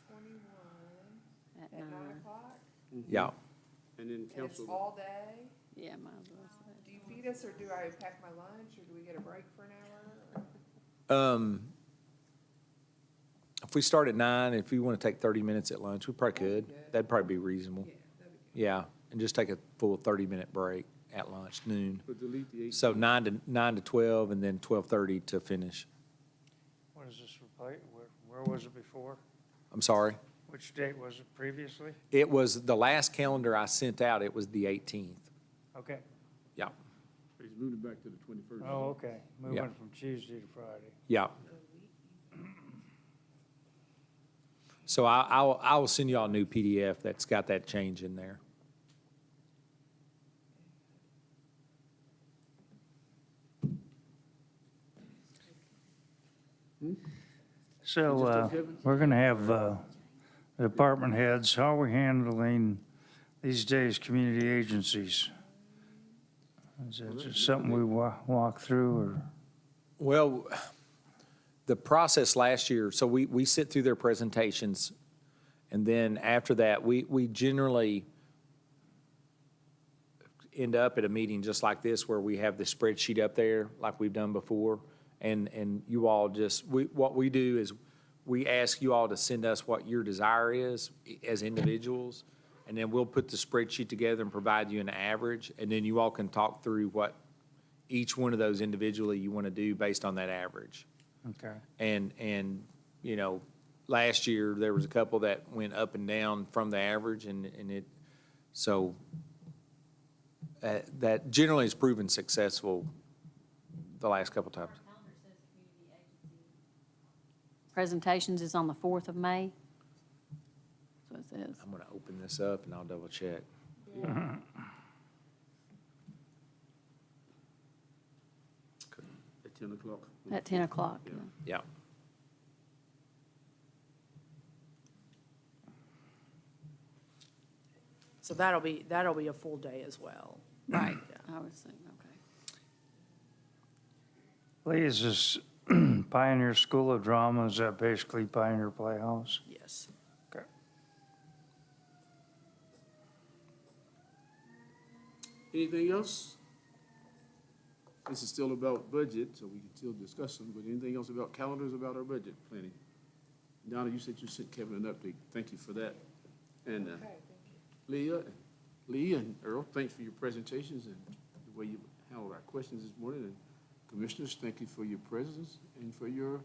4/21 At at 9 9. o'clock, Yeah, And then and it's council, all day. Yeah, might as well say. Do you feed us, or do I pack my lunch, or do we get a break for an hour? if we start at 9, if you want to take 30 minutes at lunch, we probably could. That'd probably be reasonable. Yeah, that'd be good. Yeah, and just take a full 30-minute break at lunch, noon. but delete the 8. So 9 to 12, and then 12:30 to finish. What is this replace, where was it before? I'm sorry? Which date was it previously? It was, the last calendar I sent out, it was the 18th. Okay. Yeah, He's moving it back to the 21st. Oh, okay. Yeah. Moving from Tuesday to Friday. yeah. So I will send you all a new PDF that's got that change in there. So, Just don't have it? we're gonna have, department heads, how are we handling these days, community agencies? Is that just something we walk through, or? Well, the process last year, so we sit through their presentations, and then after that, we generally end up at a meeting just like this where we have the spreadsheet up there like we've done before. And you all just, what we do is we ask you all to send us what your desire is as individuals. And then we'll put the spreadsheet together and provide you an average. And then you all can talk through what each one of those individually you want to do based on that average. Okay. And, you know, last year, there was a couple that went up and down from the average, and it, so that generally has proven successful the last couple times. Presentations is on the 4th of May. That's what it says. I'm going to open this up and I'll double check. At 10 o'clock. At 10 o'clock. Yeah. Yeah. So that'll be a full day as well. Right, I was thinking, okay. Lee, is this Pioneer School of Drama, is that basically Pioneer Playhouse? Yes. Okay. Anything else? This is still about budget, so we can still discuss them, but anything else about calendars about our budget planning? Donna, you said you sent Kevin an update. Thank you for that. And Leah and Earl, thanks for your presentations and the way you handled our questions this morning. And commissioners, thank you for your presence and for your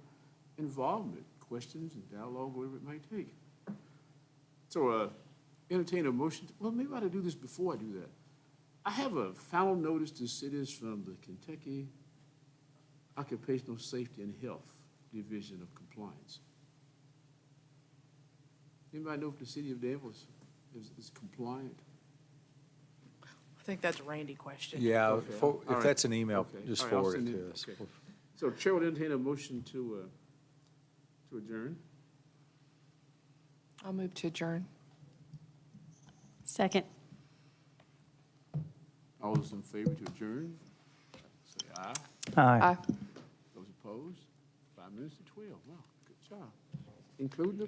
involvement, questions and dialogue, whatever it might take. So entertain a motion. Well, maybe I ought to do this before I do that. I have a final notice to cities from the Kentucky Occupational Safety and Health Division of Compliance. Anybody know if the city of Danville is compliant? I think that's a Randy question. Yeah, Okay. if All right. that's an email, Okay. just All right, I'll forward it send to us. okay. So Chair will entertain a motion to adjourn. I'll move to adjourn. Second. All those in favor to adjourn, say aye. Aye. Those opposed? 5 minutes to 12. Wow, good job. Including the